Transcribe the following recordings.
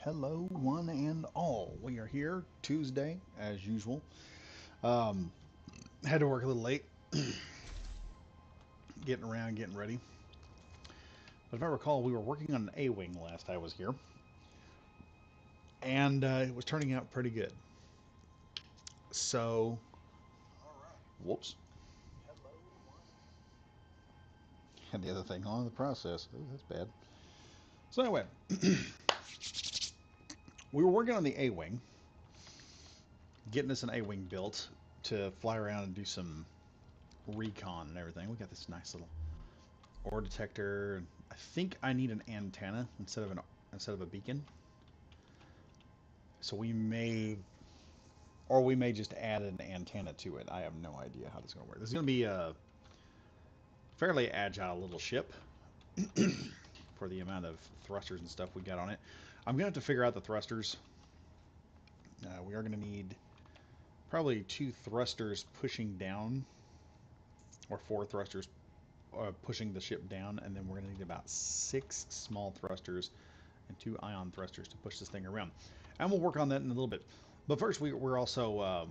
Hello, one and all. We are here Tuesday, as usual. Um, had to work a little late, getting around, getting ready. But if I recall, we were working on an A-wing last I was here, and it was turning out pretty good. So, whoops, had the other thing on the process. Ooh, that's bad. So anyway, we were working on the A-wing, getting us an A-wing built to fly around and do some recon and everything. We got this nice little ore detector. I think I need an antenna instead of a beacon. So we may just add an antenna to it. I have no idea how this is going to work. This is going to be a fairly agile little ship for the amount of thrusters and stuff we got on it. I'm going to have to figure out the thrusters. We are going to need probably two thrusters pushing down, or four thrusters pushing the ship down, and then we're going to need about six small thrusters and two ion thrusters to push this thing around. And we'll work on that in a little bit. But first, we also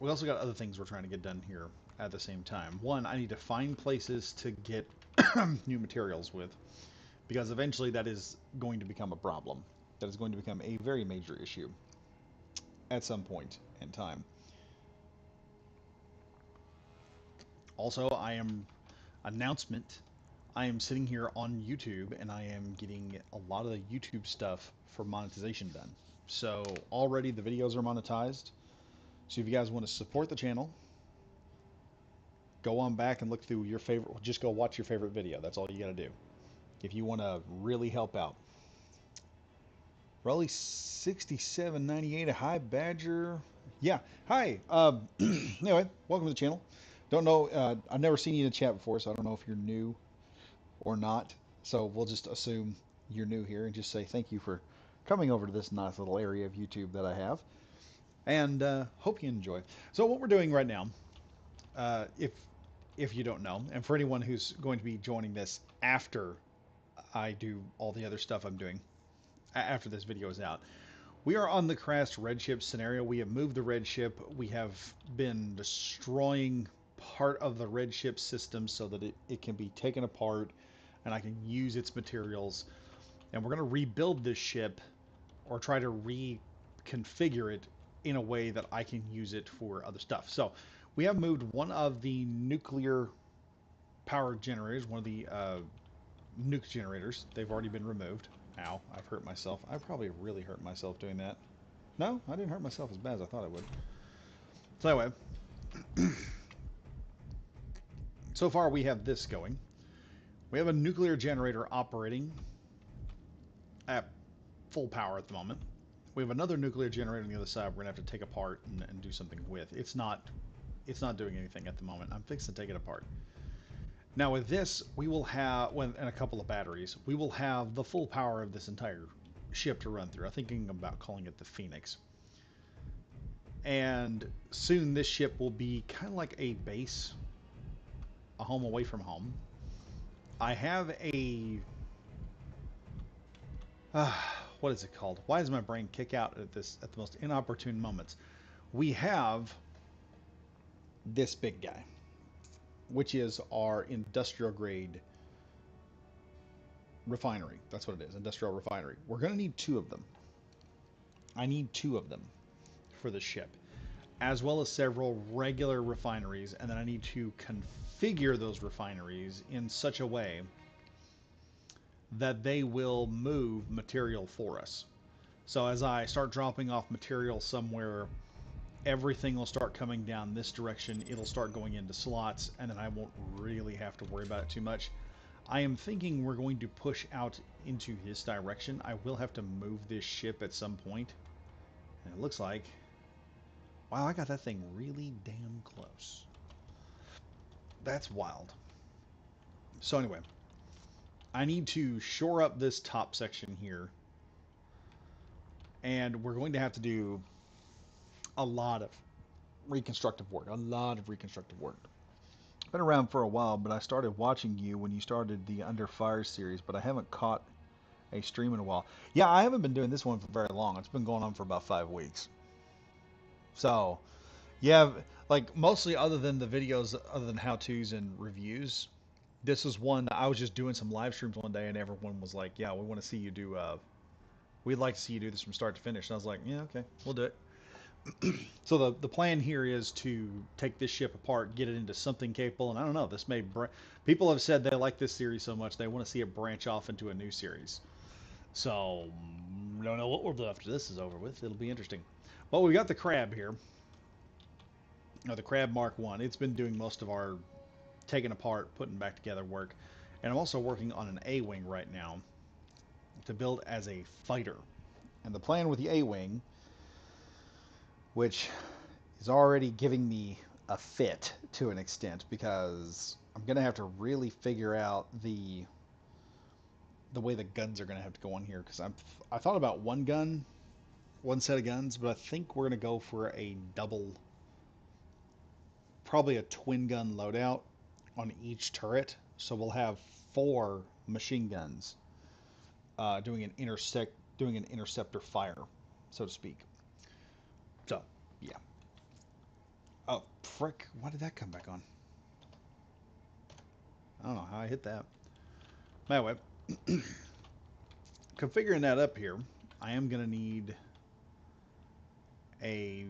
got other things we're trying to get done here at the same time. One, I need to find places to get new materials with, because eventually that is going to become a problem. That is going to become a very major issue at some point in time. Also, announcement. I am sitting here on YouTube and I am getting a lot of the YouTube stuff for monetization done. So already the videos are monetized. So if you guys want to support the channel, go on back and look through your favorite, just go watch your favorite video. That's all you got to do. If you want to really help out. Raleigh 6798, a high badger. Yeah. Hi. Anyway, welcome to the channel. Don't know, I've never seen you in a chat before, so I don't know if you're new or not. So we'll just assume you're new here and just say thank you for coming over to this nice little area of YouTube that I have. And hope you enjoy. So what we're doing right now, uh, if if you don't know, and for anyone who's going to be joining this after I do all the other stuff I'm doing, after this video is out, we are on the Krast red ship scenario. We have moved the red ship. We have been destroying part of the red ship system so that it can be taken apart and I can use its materials. And we're going to rebuild this ship, or try to reconfigure it in a way that I can use it for other stuff. So we have moved one of the nuclear power generators, one of the nuke generators. They've already been removed. Ow, I've hurt myself. I probably really hurt myself doing that. No, I didn't hurt myself as bad as I thought I would. So anyway, so far we have this going. We have a nuclear generator operating at full power at the moment. We have another nuclear generator on the other side we're going to have to take apart and do something with. It's not doing anything at the moment. I'm fixing to take it apart. Now with this, we will have, and a couple of batteries, we will have the full power of this entire ship to run through. I'm thinking about calling it the Phoenix. And soon this ship will be kind of like a base, a home away from home. I have a, uh, what is it called? Why does my brain kick out at the most inopportune moments? We have this big guy, which is our industrial grade refinery. That's what it is, industrial refinery. We're going to need two of them. I need two of them for the ship, as well as several regular refineries, and then I need to configure those refineries in such a way that they will move material for us. So as I start dropping off material somewhere, everything will start coming down this direction. It'll start going into slots, and then I won't really have to worry about it too much. I am thinking we're going to push out into this direction. I will have to move this ship at some point. And it looks like, wow, I got that thing really damn close. That's wild. So anyway, I need to shore up this top section here. And we're going to have to do a lot of reconstructive work. A lot of reconstructive work. Been around for a while, but I started watching you when you started the Under Fire series, but I haven't caught a stream in a while. Yeah, I haven't been doing this one for very long. It's been going on for about 5 weeks. So, yeah, like mostly other than the videos, other than how-tos and reviews, this is one I was just doing some live streams one day and everyone was like, "Yeah, we want to see you do we'd like to see you do this from start to finish." And I was like, "Yeah, okay, we'll do it." So the plan here is to take this ship apart, get it into something capable, and I don't know. This may people have said they like this series so much they want to see it branch off into a new series. So don't know what we'll do after this is over with. It'll be interesting. Well, we got the crab here. The crab Mark One. It's been doing most of our taking apart, putting back together work, and I'm also working on an A-wing right now to build as a fighter. And the plan with the A-wing, which is already giving me a fit to an extent, because I'm gonna have to really figure out the way the guns are gonna have to go on here. Because I thought about one gun, one set of guns, but I think we're gonna go for a double, probably a twin gun loadout on each turret. So we'll have 4 machine guns doing an interceptor fire, so to speak. So yeah. Oh frick! Why did that come back on? I don't know how I hit that. Anyway, configuring that up here, I am going to need a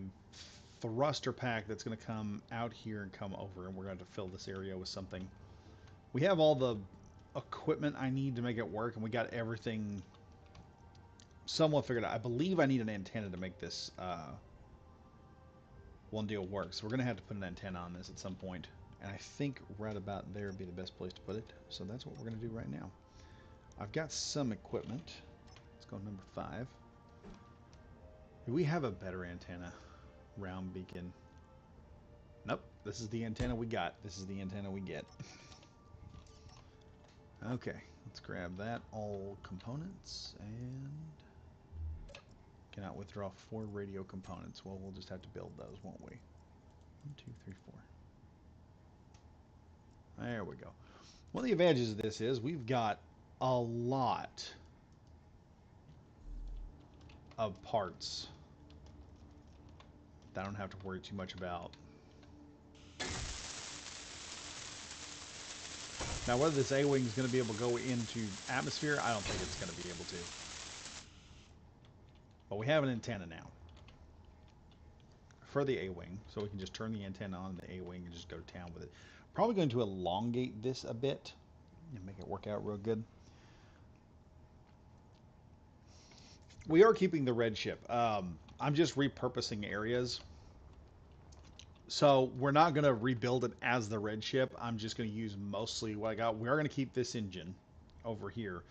thruster pack that's going to come out here and come over, and we're going to fill this area with something. We have all the equipment I need to make it work, and we got everything somewhat figured out. I believe I need an antenna to make this one deal work, so we're going to have to put an antenna on this at some point, and I think right about there would be the best place to put it, so that's what we're going to do right now. I've got some equipment. Let's go number 5. Do we have a better antenna? Round beacon. Nope. This is the antenna we got. This is the antenna we get. Okay. Let's grab that. All components. And cannot withdraw 4 radio components. Well, we'll just have to build those, won't we? 1, 2, 3, 4. There we go. One of the advantages of this is we've got a lot of parts that I don't have to worry too much about. Now, whether this A-wing is going to be able to go into atmosphere, I don't think it's going to be able to. But we have an antenna now for the A-wing, so we can just turn the antenna on the A-wing and just go to town with it. Probably going to elongate this a bit and make it work out real good. We are keeping the red ship. I'm just repurposing areas. So we're not going to rebuild it as the red ship. I'm just going to use mostly what I got. We are going to keep this engine over here,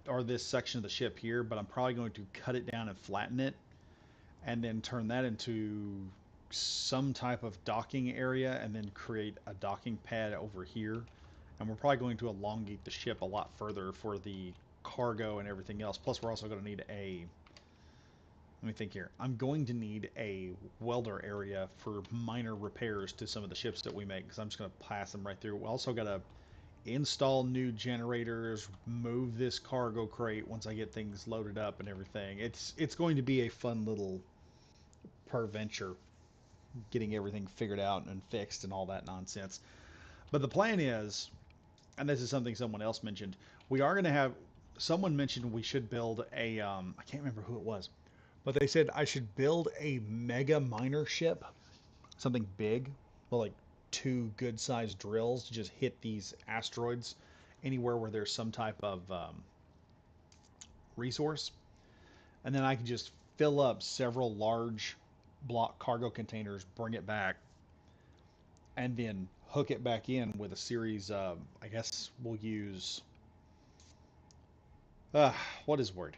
or this section of the ship here, but I'm probably going to cut it down and flatten it and then turn that into some type of docking area and then create a docking pad over here. And we're probably going to elongate the ship a lot further for the cargo and everything else. Plus, we're also going to need let me think here. I'm going to need a welder area for minor repairs to some of the ships that we make, because I'm just going to pass them right through. We also got to install new generators, move this cargo crate once I get things loaded up and everything. It's going to be a fun little perventure getting everything figured out and fixed and all that nonsense. But the plan is, and this is something someone else mentioned, we are going to have, someone mentioned we should build a, I can't remember who it was, but they said I should build a mega miner ship, something big, well, like 2 good-sized drills to just hit these asteroids anywhere where there's some type of resource, and then I can just fill up several large block cargo containers, bring it back, and then hook it back in with a series of, I guess we'll use, what is word?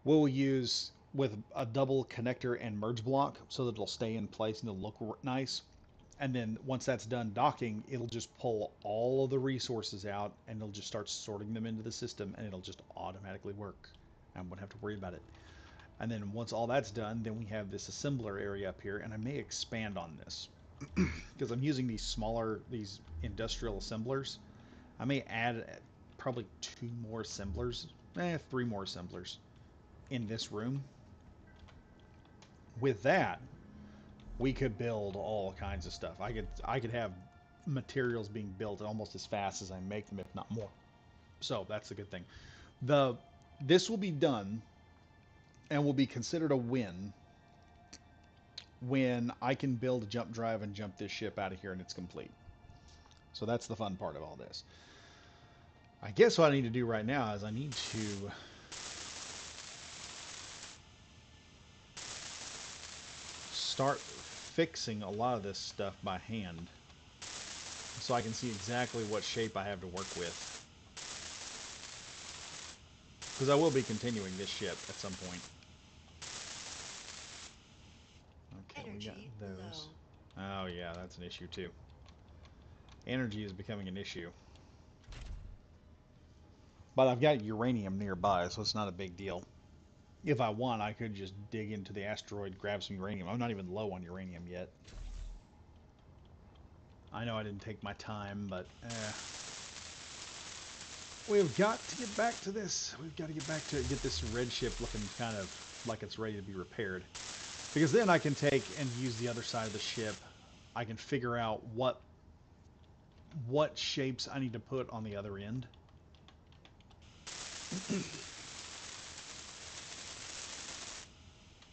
We'll use with a double connector and merge block so that it'll stay in place and it'll look nice. And then once that's done docking, it'll just pull all of the resources out and it'll just start sorting them into the system and it'll just automatically work. I won't have to worry about it. And then once all that's done, then we have this assembler area up here, and I may expand on this because I'm using these industrial assemblers. I may add probably 2 more assemblers, 3 more assemblers in this room. With that, we could build all kinds of stuff. I could have materials being built almost as fast as I make them, if not more. So that's the good thing. This will be done and will be considered a win when I can build a jump drive and jump this ship out of here and it's complete. So that's the fun part of all this. I guess what I need to do right now is I need to start fixing a lot of this stuff by hand so I can see exactly what shape I have to work with. Because I will be continuing this ship at some point. Okay, we got those. Oh yeah, that's an issue too. Energy is becoming an issue. But I've got uranium nearby, so it's not a big deal. If I want, I could just dig into the asteroid, grab some uranium. I'm not even low on uranium yet. I know I didn't take my time, but we've got to get back to this. We've got to get back to it, get this red ship looking kind of like it's ready to be repaired. Because then I can take and use the other side of the ship. I can figure out what shapes I need to put on the other end.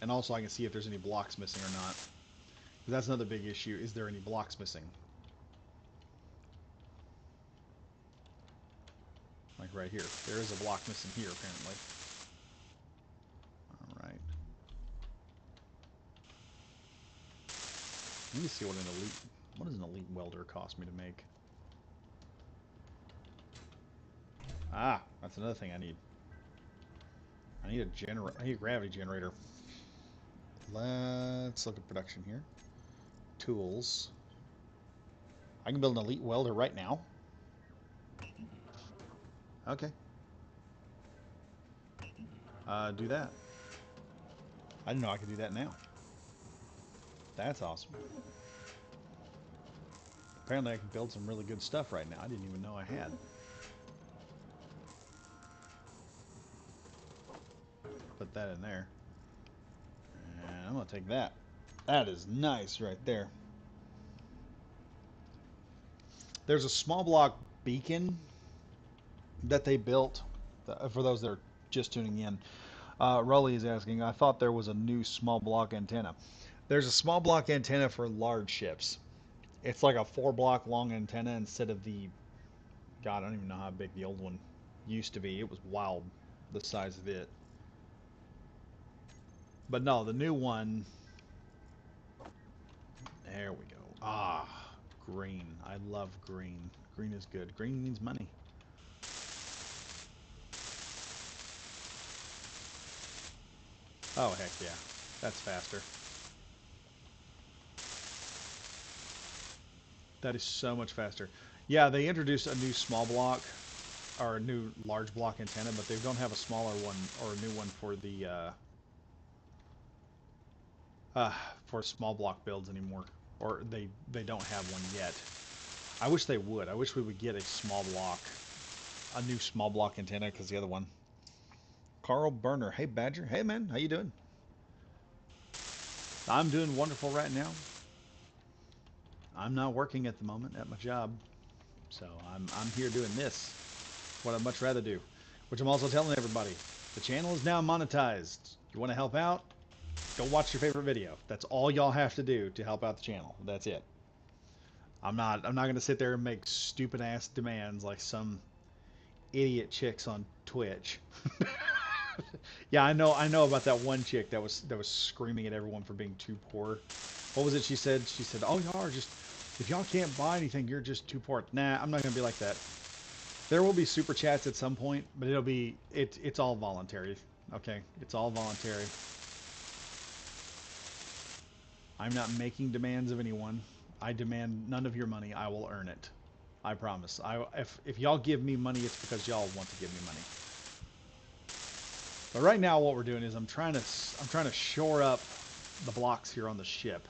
And also I can see if there's any blocks missing or not. That's another big issue. Is there any blocks missing? Like right here. There is a block missing here, apparently. Alright. Let me see what does an elite welder cost me to make? Ah, that's another thing I need. I need a gravity generator. Let's look at production here. Tools. I can build an elite welder right now. Okay. Do that. I didn't know I could do that now. That's awesome. Apparently I can build some really good stuff right now. I didn't even know I had. Put that in there. And I'm going to take that. That is nice right there. There's a small block beacon that they built. For those that are just tuning in. Rully is asking, I thought there was a new small block antenna. There's a small block antenna for large ships. It's like a 4-block long antenna instead of the... God, I don't even know how big the old one used to be. It was wild, the size of it. But no, the new one... There we go. Ah, green. I love green. Green is good. Green means money. Oh, heck yeah. That's faster. That is so much faster. Yeah, they introduced a new small block, or a new large block antenna, but they don't have a smaller one, or a new one for the, for small block builds anymore. Or they don't have one yet. I wish they would. I wish we would get a new small block antenna, because the other one. Carl Burner. Hey, Badger. Hey, man. How you doing? I'm doing wonderful right now. I'm not working at the moment at my job. So I'm here doing this. What I'd much rather do. Which I'm also telling everybody. The channel is now monetized. You want to help out? Go watch your favorite video. That's all y'all have to do to help out the channel. That's it. I'm not going to sit there and make stupid ass demands like some idiot chicks on Twitch. Yeah, I know about that one chick that was screaming at everyone for being too poor. What was it she said? She said, "Oh, y'all are just, if y'all can't buy anything, you're just too poor." Nah, I'm not going to be like that. There will be super chats at some point, but it's all voluntary. Okay? It's all voluntary. I'm not making demands of anyone. I demand none of your money. I will earn it. I promise. If y'all give me money, it's because y'all want to give me money. But right now, what we're doing is I'm trying to shore up the blocks here on the ship,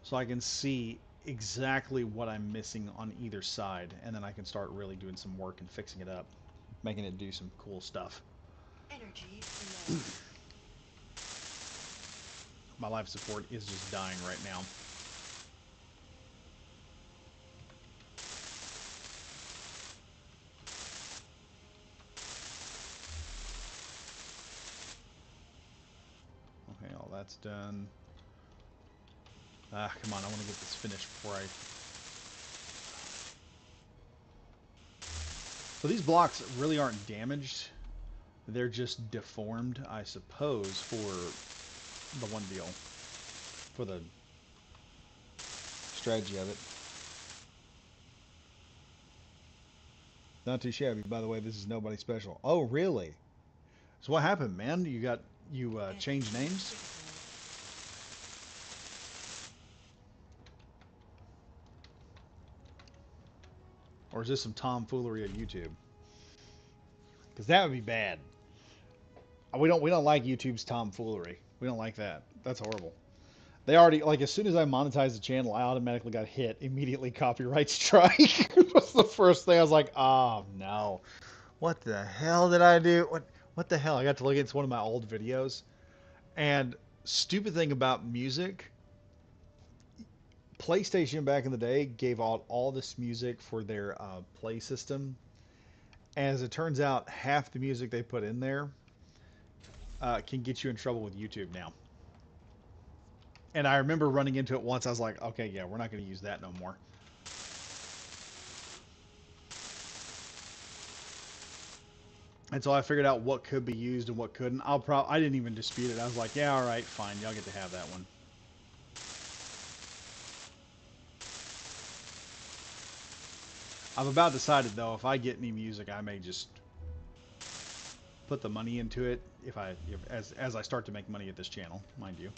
so I can see exactly what I'm missing on either side, and then I can start really doing some work and fixing it up, making it do some cool stuff. Energy low. My life support is just dying right now. Okay, all that's done. Ah, come on, I want to get this finished before I... So these blocks really aren't damaged. They're just deformed, I suppose, for the one deal. For the strategy of it. Not too shabby, by the way. This is nobody special. Oh, really? So what happened, man? You changed names? Or is this some tomfoolery at YouTube? Because that would be bad. We don't like YouTube's tomfoolery. We don't like that. That's horrible. They already, like, as soon as I monetized the channel, I automatically got hit. Immediately copyright strike. Was the first thing. I was like, oh no. What the hell did I do? What the hell? I got to look into one of my old videos. And stupid thing about music, PlayStation back in the day gave out all this music for their play system. As it turns out, half the music they put in there can get you in trouble with YouTube now. And I remember running into it once. I was like, okay, yeah, we're not going to use that no more. And so I figured out what could be used and what couldn't. I didn't even dispute it. I was like, yeah, all right, fine. Y'all get to have that one. I've about decided, though, if I get any music, I may just put the money into it as I start to make money at this channel, mind you.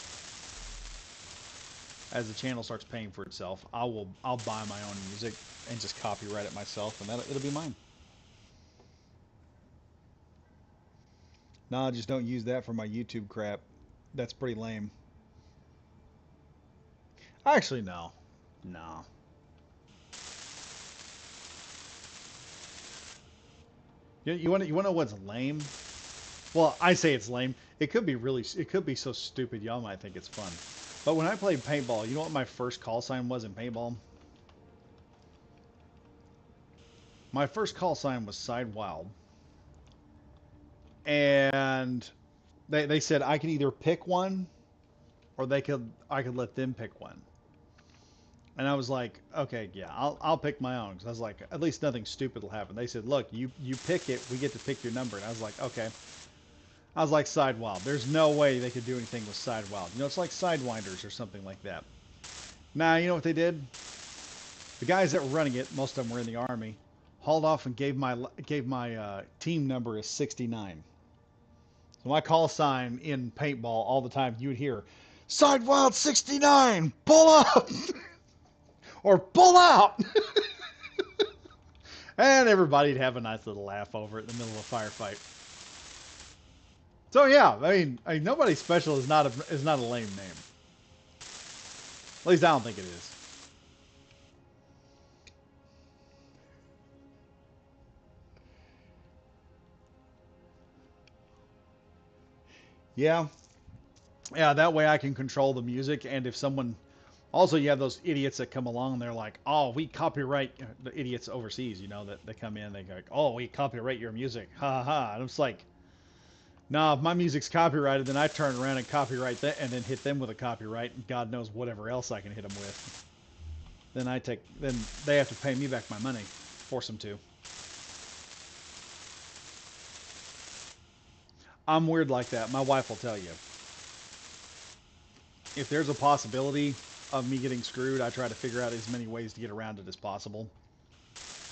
As the channel starts paying for itself, I'll buy my own music and just copyright it myself, and it'll be mine. Nah, just don't use that for my YouTube crap. That's pretty lame. Actually, no. No. You want to know what's lame? Well, I say it's lame. It could be so stupid y'all might think it's fun. But when I played paintball, you know what my first call sign was in paintball? My first call sign was Side Wild. And they said I could either pick one or I could let them pick one. And I was like, okay, yeah, I'll pick my own because I was like, at least nothing stupid will happen. They said, look, you pick it, we get to pick your number, and I was like, okay. I was like Sidewild. There's no way they could do anything with Sidewild. You know, it's like Sidewinders or something like that. Nah, you know what they did? The guys that were running it, most of them were in the army, hauled off and gave my team number as 69. So my call sign in paintball all the time, you would hear, Sidewild 69, pull up! Or pull out! And everybody'd have a nice little laugh over it in the middle of a firefight. So yeah, I mean nobody special is not a lame name. At least I don't think it is. Yeah, yeah. That way I can control the music, and if someone also you have those idiots that come along and they're like, oh, we copyright the idiots overseas, you know, that they come in, they go, like, oh, we copyright your music, ha ha. And it's like, nah, if my music's copyrighted, then I turn around and copyright that, and then hit them with a copyright, and God knows whatever else I can hit them with. Then they have to pay me back my money, force them to. I'm weird like that. My wife will tell you. If there's a possibility of me getting screwed, I try to figure out as many ways to get around it as possible.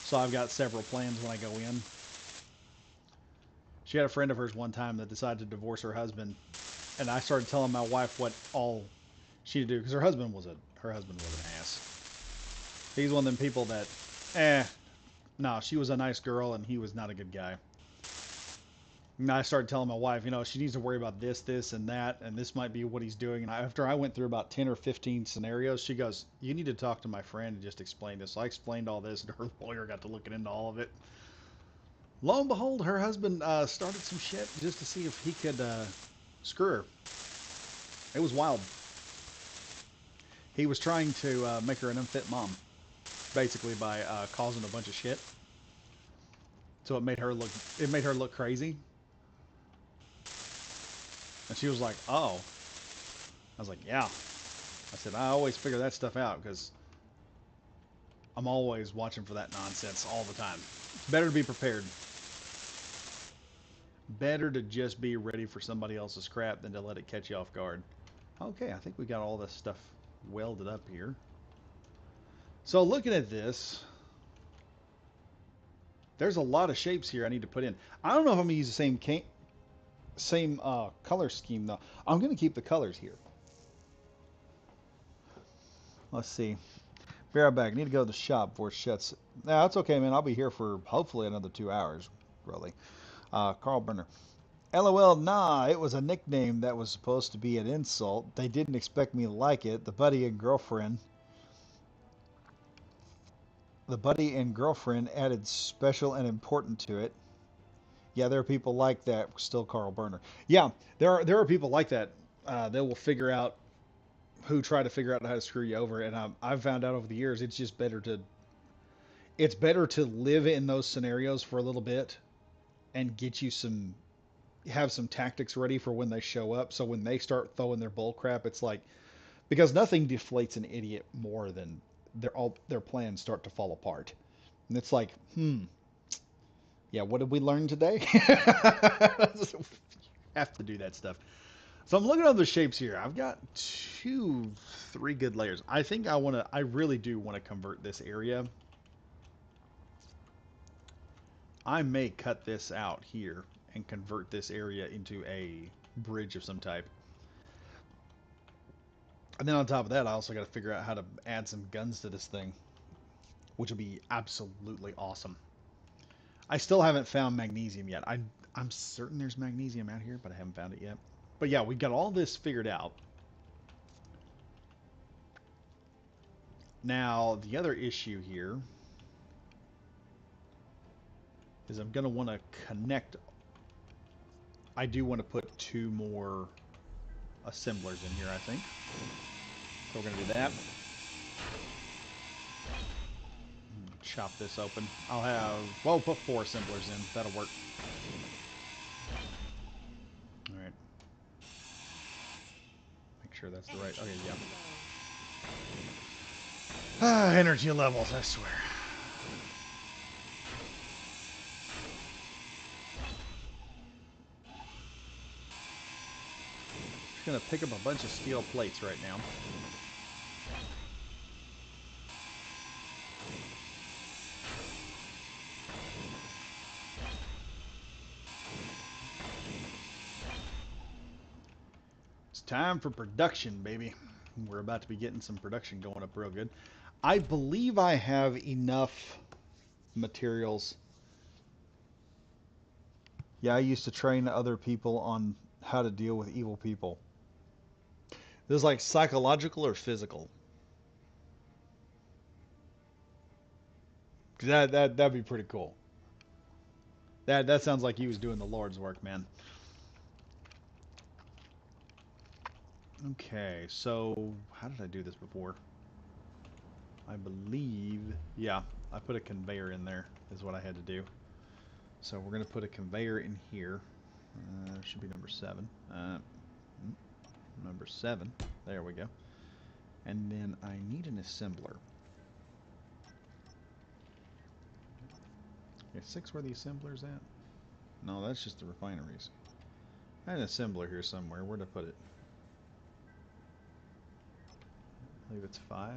So I've got several plans when I go in. She had a friend of hers one time that decided to divorce her husband, and I started telling my wife what all she to do because her husband was an ass. He's one of them people that, no, she was a nice girl and he was not a good guy. And I started telling my wife, you know, she needs to worry about this, this, and that, and this might be what he's doing. And after I went through about 10 or 15 scenarios, she goes, "You need to talk to my friend and just explain this." So I explained all this, and her lawyer got to looking into all of it. Lo and behold, her husband started some shit just to see if he could screw her. It was wild. He was trying to make her an unfit mom, basically by causing a bunch of shit. So it made her look crazy. And she was like, "Oh." I was like, "Yeah." I said, "I always figure that stuff out because I'm always watching for that nonsense all the time. It's better to be prepared. Better to just be ready for somebody else's crap than to let it catch you off guard." Okay, I think we got all this stuff welded up here. So looking at this, there's a lot of shapes here I need to put in. I don't know if I'm gonna use the same color scheme though. I'm gonna keep the colors here. Let's see. Be right back. I need to go to the shop before it shuts. Nah, that's okay, man. I'll be here for hopefully another 2 hours, really. Carl Burner. LOL, nah, it was a nickname that was supposed to be an insult. They didn't expect me to like it. The buddy and girlfriend added special and important to it. Yeah, there are people like that. Still Carl Burner. Yeah, there are people like that. They will figure out who try to figure out how to screw you over, and I've found out over the years it's better to live in those scenarios for a little bit and get you have some tactics ready for when they show up. So when they start throwing their bull crap, it's like because nothing deflates an idiot more than their plans start to fall apart. And it's like, yeah, what did we learn today? Have to do that stuff. So I'm looking at the shapes here. I've got 3 good layers. I really do want to convert this area. I may cut this out here and convert this area into a bridge of some type. And then on top of that, I also got to figure out how to add some guns to this thing, which will be absolutely awesome. I still haven't found magnesium yet. I'm certain there's magnesium out here, but I haven't found it yet. But yeah, we got all this figured out. Now, the other issue here is I'm going to want to connect. I do want to put 2 more assemblers in here, I think. So we're going to do that. Chop this open. We'll put 4 assemblers in. That'll work. Alright. Make sure that's the right. Okay, yeah. Energy levels, I swear. Just gonna pick up a bunch of steel plates right now. It's time for production, baby. We're about to be getting some production going up real good. I believe I have enough materials. Yeah, I used to train other people on how to deal with evil people. This is like psychological or physical. That'd be pretty cool. That sounds like he was doing the Lord's work, man. Okay, so how did I do this before? I believe, yeah, I put a conveyor in there is what I had to do. So we're going to put a conveyor in here. Should be number 7. Number 7. There we go. And then I need an assembler. Okay, 6 where the assembler's at? No, that's just the refineries. I had an assembler here somewhere. Where'd I put it? I believe it's 5.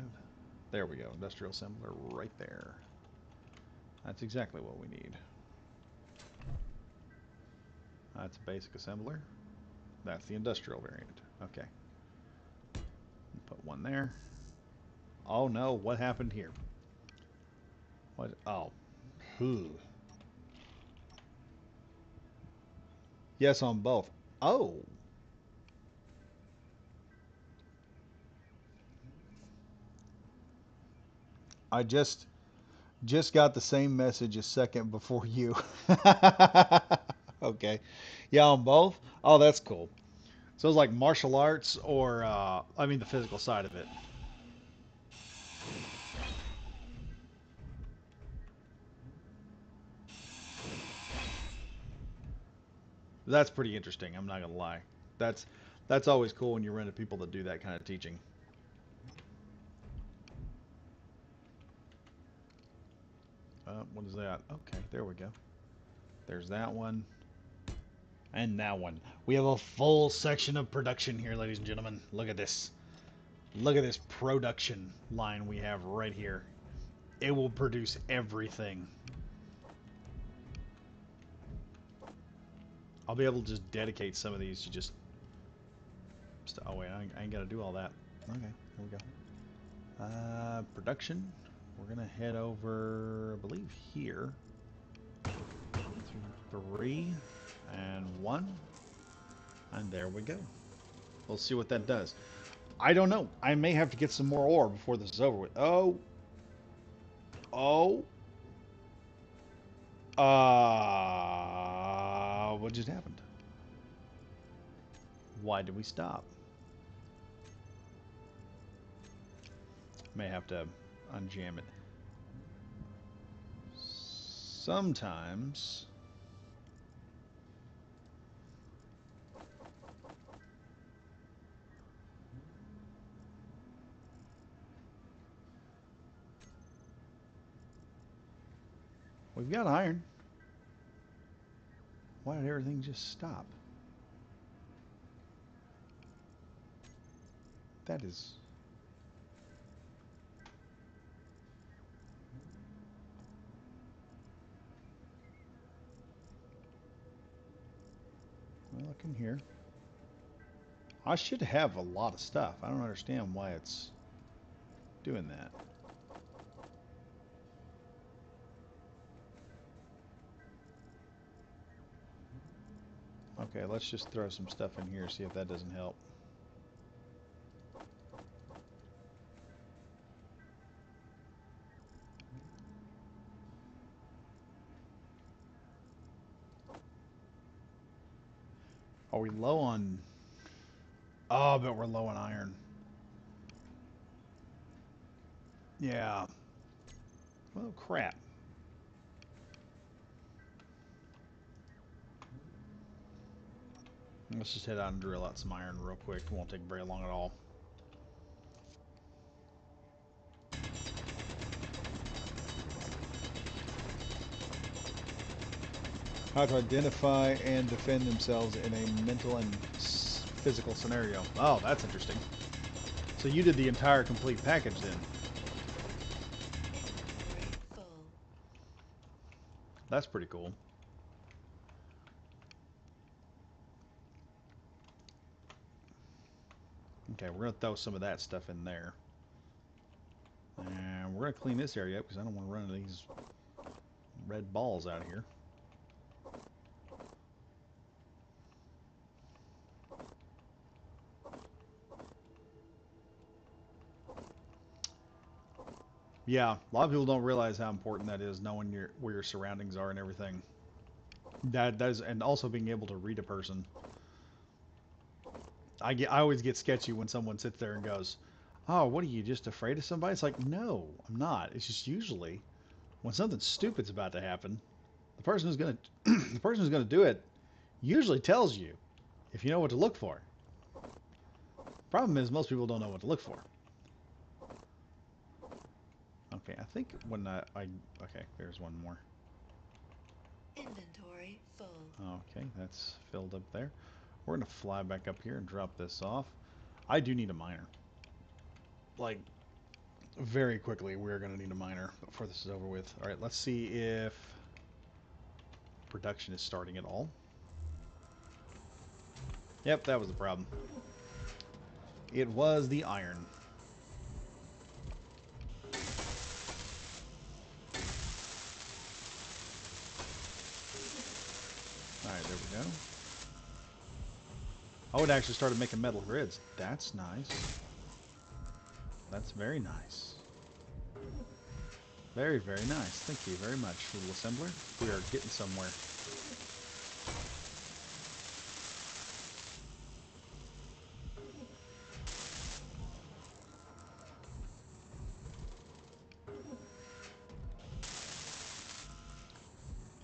There we go. Industrial assembler right there. That's exactly what we need. That's a basic assembler. That's the industrial variant. Okay. Put 1 there. Oh no, what happened here? What? Oh. Whew. Yes on both. Oh, I just got the same message a second before you. Okay. Yeah, on both? Oh, that's cool. So it's like martial arts or I mean the physical side of it. That's pretty interesting, I'm not gonna lie. That's that's always cool when you run into people that do that kind of teaching. What is that? Okay, there we go. There's that one. And that one. We have a full section of production here, ladies and gentlemen. Look at this. Look at this production line we have right here. It will produce everything. I'll be able to just dedicate some of these to just... Oh, wait, I ain't got to do all that. Okay, here we go. Production. We're going to head over, I believe, here. 3, and 1. And there we go. We'll see what that does. I don't know. I may have to get some more ore before this is over with. Oh. Oh. What just happened? Why did we stop? May have to unjam it. Sometimes... We've got iron. Why did everything just stop? That is... Well, look in here. I should have a lot of stuff. I don't understand why it's doing that. Okay, let's just throw some stuff in here, see if that doesn't help. Are we low on... Oh, but we're low on iron. Yeah. Well, crap. Let's just head out and drill out some iron real quick. It won't take very long at all. How to identify and defend themselves in a mental and physical scenario. Oh, that's interesting. So you did the entire complete package then. Inventory full. That's pretty cool. Okay, we're going to throw some of that stuff in there. And we're going to clean this area up because I don't want to run into these red balls out here. Yeah, a lot of people don't realize how important that is, knowing where your surroundings are and everything. That is, and also being able to read a person. I always get sketchy when someone sits there and goes, "Oh, what are you, just afraid of somebody?" It's like, no, I'm not. It's just usually when something stupid's about to happen, the person who's gonna the person who's gonna do it usually tells you if you know what to look for. Problem is most people don't know what to look for. Okay, I think when okay, there's one more. Inventory full. Okay, that's filled up there. We're gonna fly back up here and drop this off. I do need a miner. Like, very quickly, we're gonna need a miner before this is over with. All right, let's see if production is starting at all. Yep, that was the problem. It was the iron. Alright, there we go. Oh, it actually started making metal grids. That's nice. That's very nice. Very, very nice. Thank you very much, little assembler. We are getting somewhere.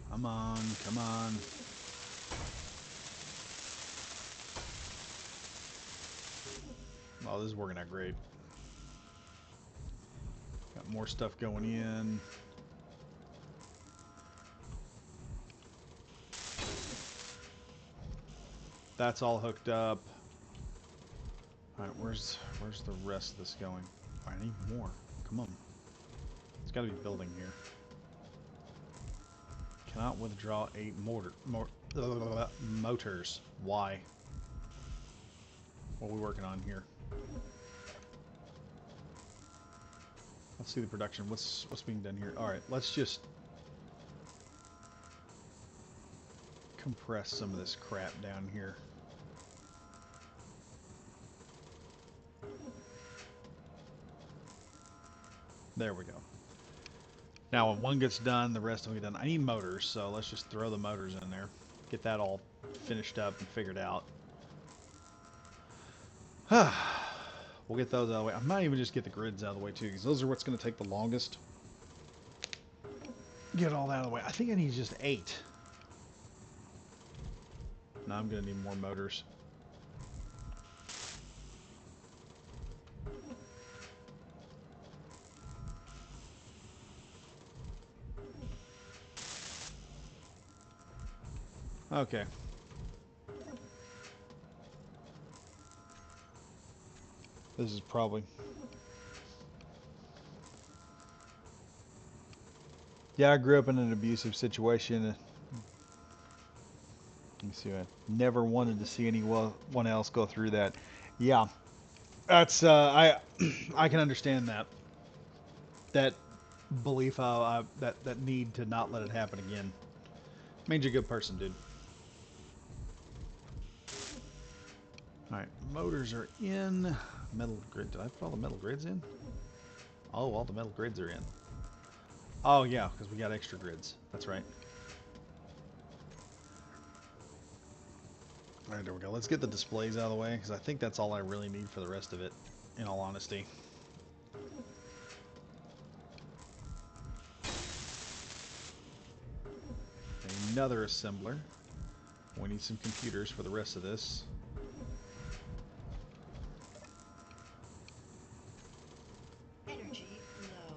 Come on, come on. Oh, this is working out great. Got more stuff going in. That's all hooked up. Alright, where's the rest of this going? I need more. Come on. It's got to be building here. Cannot withdraw 8 motors. Why? What are we working on here? Let's see the production. What's being done here? All right, let's just compress some of this crap down here. There we go. Now, when one gets done, the rest will be done. I need motors, so let's just throw the motors in there. Get that all finished up and figured out. We'll get those out of the way. I might even just get the grids out of the way, too, because those are what's going to take the longest. Get all that out of the way. I think I need just 8. Now I'm going to need more motors. Okay. This is probably... Yeah, I grew up in an abusive situation. Let me see. I never wanted to see anyone else go through that. Yeah, that's I can understand that. That belief, that need to not let it happen again. Made you a good person, dude. All right, motors are in. Metal grid. Did I put all the metal grids in? Oh, all the metal grids are in. Oh yeah, because we got extra grids. That's right. All right, there we go. Let's get the displays out of the way, because I think that's all I really need for the rest of it, in all honesty. Another assembler. We need some computers for the rest of this. Energy low.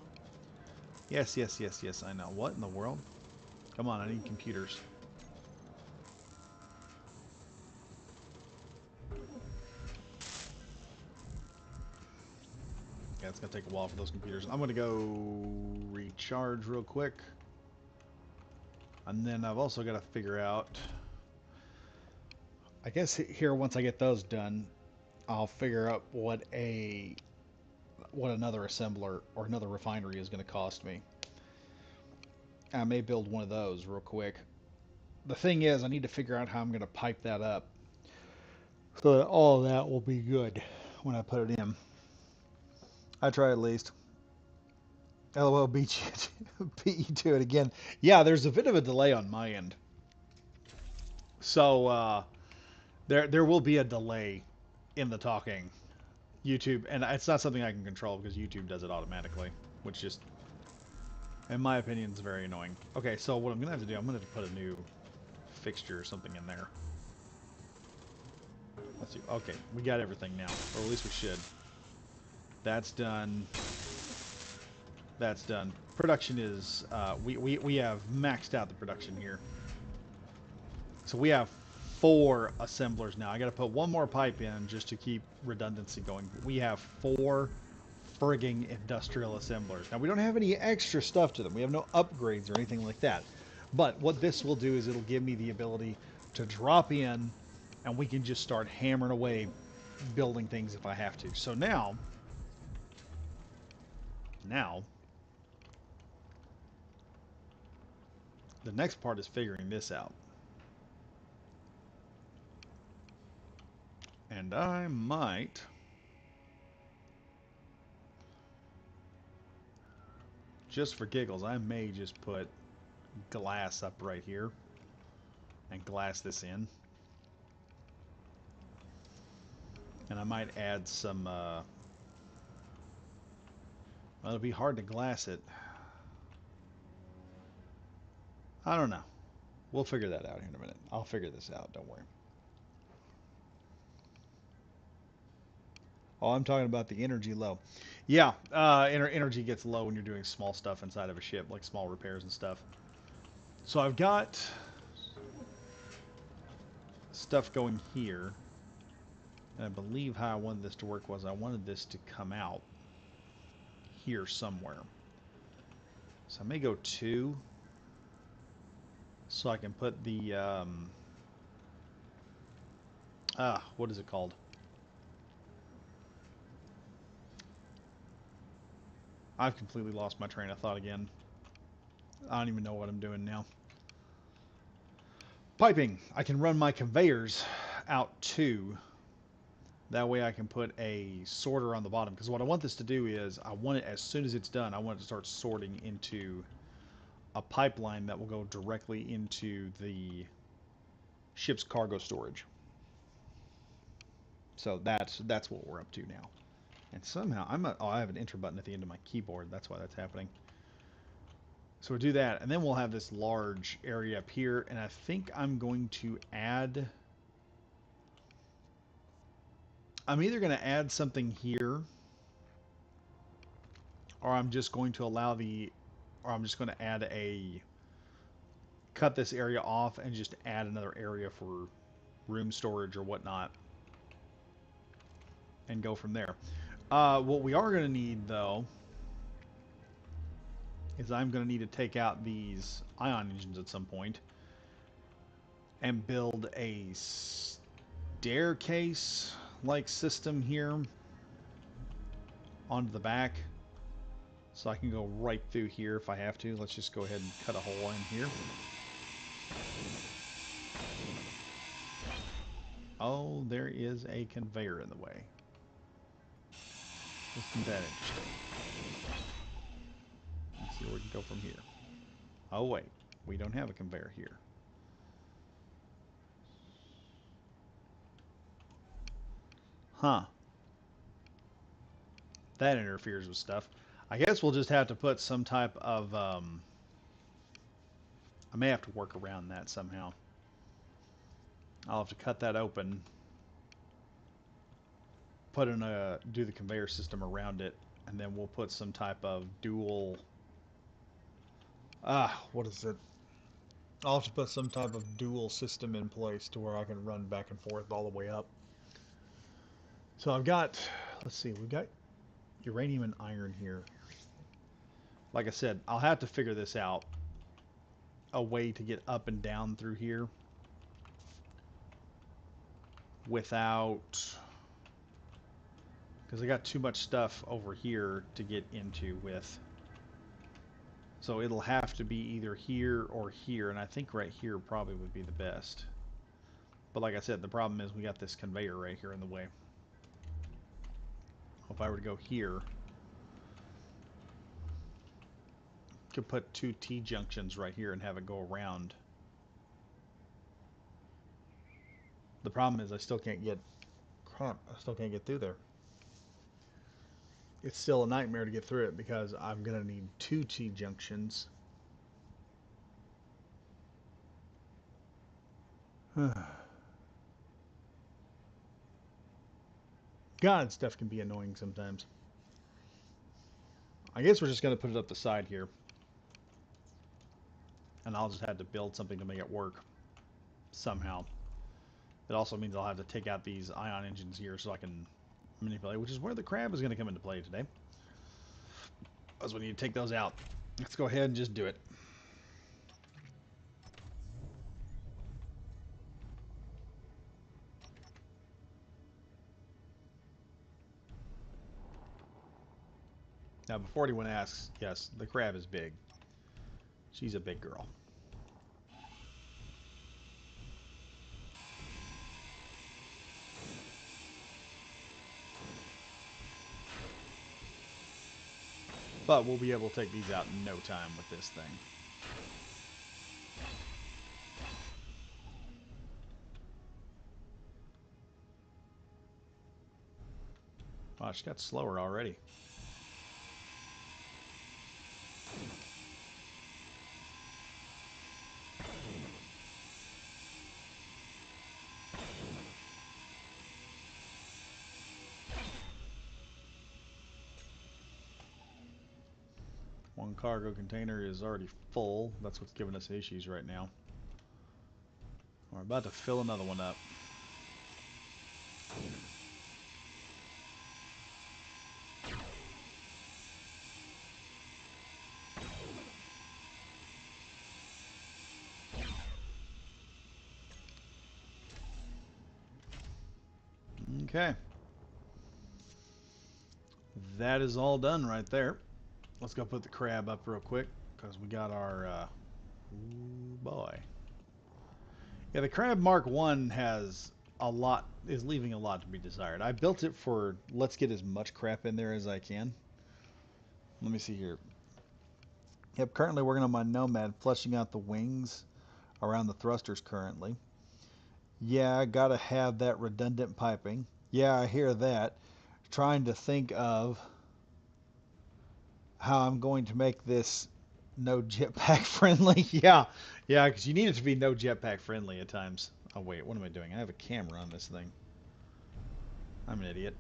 Yes, yes, yes, yes, I know. What in the world? Come on, I need computers. Yeah, it's going to take a while for those computers. I'm going to go recharge real quick. And then I've also got to figure out... I guess here, once I get those done, I'll figure out what another assembler or another refinery is going to cost me. I may build one of those real quick. The thing is, I need to figure out how I'm going to pipe that up so that all of that will be good when I put it in. I try at least. LOL beat you to it again. Yeah, there's a bit of a delay on my end. So there will be a delay in the talking. YouTube, and it's not something I can control because YouTube does it automatically, which just, in my opinion, is very annoying. Okay, so what I'm going to have to do, I'm going to have to put a new fixture or something in there. Let's see. Okay, we got everything now, or at least we should. That's done. That's done. Production is, we have maxed out the production here. So we have 4 assemblers now. I got to put one more pipe in just to keep redundancy going. We have 4 frigging industrial assemblers. Now we don't have any extra stuff to them. We have no upgrades or anything like that. But what this will do is it'll give me the ability to drop in and we can just start hammering away building things if I have to. So now the next part is figuring this out. And I might... just for giggles, I may just put glass up right here and glass this in. And I might add some, well, it'll be hard to glass it. I don't know. We'll figure that out here in a minute. I'll figure this out, don't worry. Oh, I'm talking about the energy low. Yeah, energy gets low when you're doing small stuff inside of a ship, like small repairs and stuff. So I've got stuff going here. And I believe how I wanted this to work was I wanted this to come out here somewhere. So I may go 2. So I can put the, what is it called? I've completely lost my train of thought again. I don't even know what I'm doing now. Piping. I can run my conveyors out too. That way I can put a sorter on the bottom. Because what I want this to do is, I want it, as soon as it's done, I want it to start sorting into a pipeline that will go directly into the ship's cargo storage. So that's what we're up to now. And somehow, I have an enter button at the end of my keyboard. That's why that's happening. So we'll do that, and then we'll have this large area up here, and I think I'm going to add... I'm either going to add something here, or I'm just going to allow the... or I'm just going to add a... cut this area off and just add another area for room storage or whatnot. And go from there. What we are going to need, though, is I'm going to need to take out these ion engines at some point and build a staircase-like system here onto the back, so I can go right through here if I have to. Let's just go ahead and cut a hole in here. Oh, there is a conveyor in the way. Isn't that interesting? Let's see where we can go from here. Oh wait, we don't have a conveyor here. Huh. That interferes with stuff. I guess we'll just have to put some type of, I may have to work around that somehow. I'll have to cut that open, put in do the conveyor system around it, and then we'll put some type of dual, what is it? I'll have to put some type of dual system in place to where I can run back and forth all the way up. So I've got, let's see, we've got uranium and iron here. Like I said, I'll have to figure this out. A way to get up and down through here without... because I got too much stuff over here to get into with. So it'll have to be either here or here, and I think right here probably would be the best. But like I said, the problem is we got this conveyor right here in the way. If I were to go here, could put 2 T-junctions right here and have it go around. The problem is I still can't get... crap, I still can't get through there. It's still a nightmare to get through it because I'm going to need 2 T-junctions. God, stuff can be annoying sometimes. I guess we're just going to put it up the side here. And I'll just have to build something to make it work somehow. It also means I'll have to take out these ion engines here so I can manipulate, which is where the crab is going to come into play today. Because we need to take those out. Let's go ahead and just do it. Now, before anyone asks, yes, the crab is big. She's a big girl. But we'll be able to take these out in no time with this thing. Wow, she got slower already. One cargo container is already full. That's what's giving us issues right now. We're about to fill another one up. Okay. That is all done right there. Let's go put the crab up real quick because we got our ooh boy. Yeah, the Crab Mark 1 has a lot, is leaving a lot to be desired. I built it for let's get as much crap in there as I can. Let me see here. Yep, currently working on my Nomad, fleshing out the wings around the thrusters currently. Yeah, I gotta have that redundant piping. Yeah, I hear that. Trying to think of how I'm going to make this no jetpack friendly. Yeah, because you need it to be no jetpack friendly at times. Oh wait, what am I doing? I have a camera on this thing. I'm an idiot.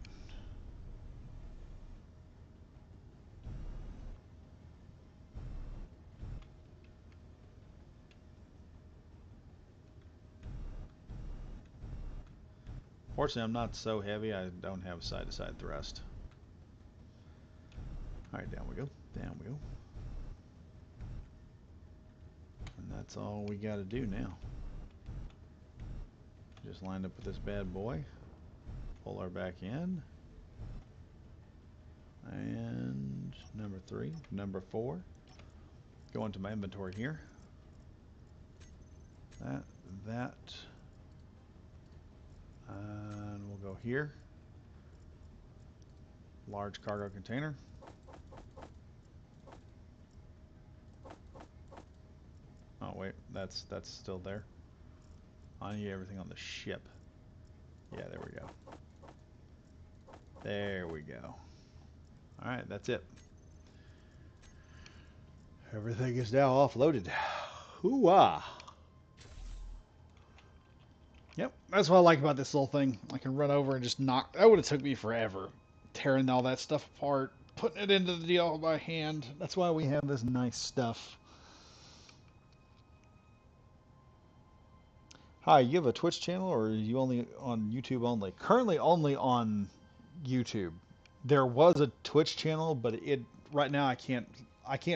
Fortunately, I'm not so heavy. I don't have side-to-side thrust. All right, down we go. Down we go. And that's all we got to do now. Just lined up with this bad boy. Pull our back in. And number 3, number 4. Go into my inventory here. That. And we'll go here. Large cargo container. Oh wait, that's still there. I need everything on the ship. Yeah, there we go. There we go. Alright, that's it. Everything is now offloaded. Hoo-ah! Yep, that's what I like about this little thing. I can run over and just knock. That would have took me forever. Tearing all that stuff apart, putting it into the deal by hand. That's why we have this nice stuff. Hi, you have a Twitch channel or are you only on YouTube only? Currently only on YouTube. There was a Twitch channel, but it right now I can't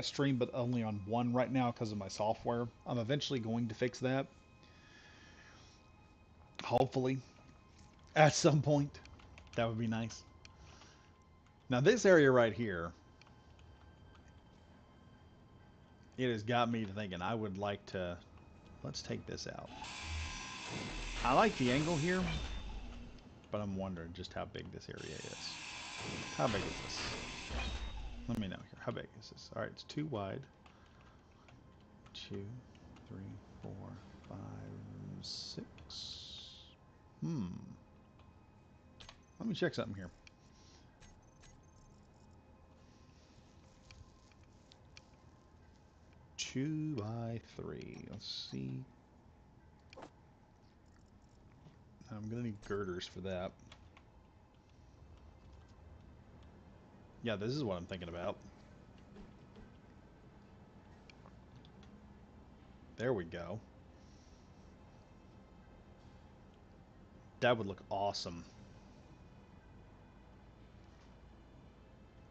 stream but only on one right now because of my software. I'm eventually going to fix that. Hopefully. At some point. That would be nice. Now this area right here, it has got me to thinking I would like to, let's take this out. I like the angle here, but I'm wondering just how big this area is. How big is this? Let me know here. How big is this? All right, it's too wide. 2, 3, 4, 5, 6. Let me check something here. Two by 3. Let's see. I'm gonna need girders for that. Yeah, this is what I'm thinking about. There we go. That would look awesome.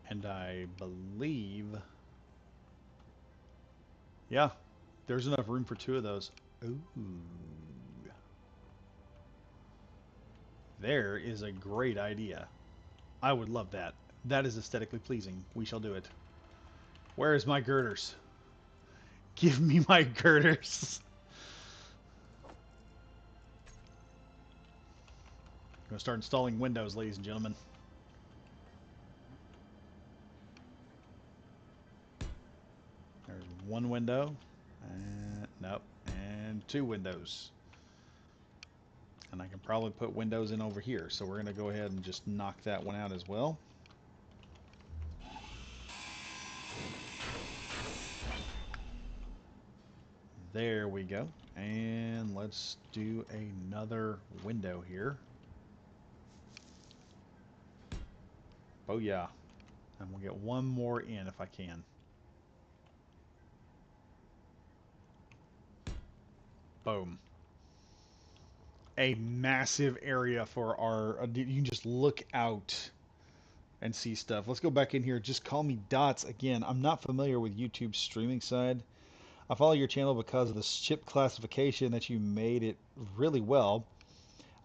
And I believe... Yeah, there's enough room for 2 of those. Ooh. There is a great idea. I would love that. That is aesthetically pleasing. We shall do it. Where is my girders? Give me my girders. I'm going to start installing Windows, ladies and gentlemen. one window. Nope. And two windows. And I can probably put windows in over here. So we're going to go ahead and just knock that one out as well. There we go. And let's do another window here. Oh yeah. And we'll get one more in if I can. Boom. A massive area for our... you can just look out and see stuff. Let's go back in here. Just call me Dots again. I'm not familiar with YouTube's streaming side. I follow your channel because of the ship classification that you made it really well.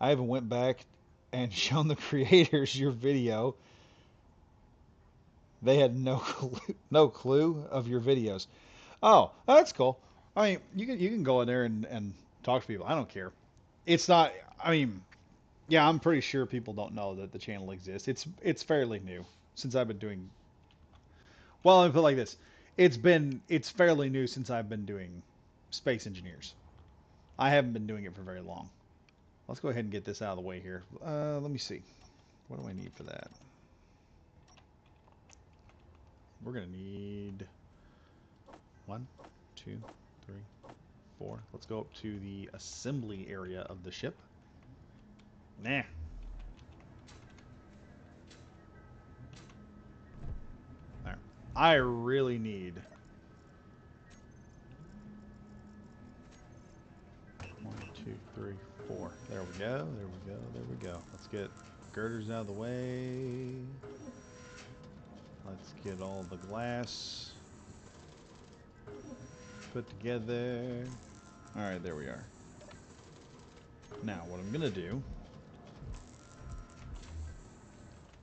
I even went back and shown the creators your video. They had no clue of your videos. Oh, that's cool. I mean, you can go in there and talk to people. I don't care. It's not. I mean, yeah, I'm pretty sure people don't know that the channel exists. It's fairly new since I've been doing. Well, let me put it like this: it's fairly new since I've been doing Space Engineers. I haven't been doing it for very long. Let's go ahead and get this out of the way here. Let me see. What do I need for that? We're gonna need 1, 2, 3, 4. Let's go up to the assembly area of the ship. Nah. There. I really need 1, 2, 3, 4. There we go. There we go. There we go. Let's get girders out of the way. Let's get all the glass put together. Alright, there we are. Now, what I'm going to do...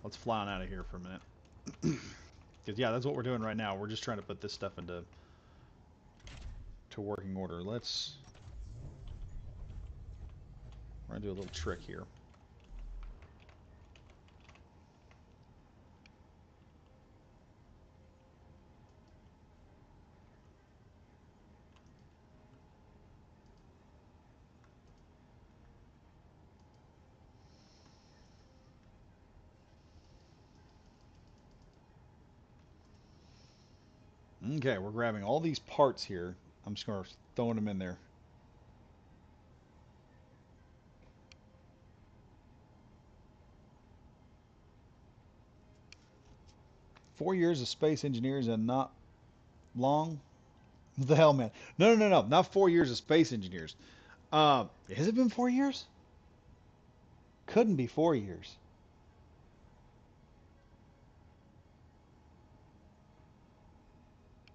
Let's fly on out of here for a minute. Because, yeah, that's what we're doing right now. We're just trying to put this stuff into working order. We're going to do a little trick here. Okay, we're grabbing all these parts here. I'm just going to throwing them in there. Four years of space engineers and not long? What the hell, man? No. Not 4 years of space engineers. Has it been 4 years? Couldn't be 4 years.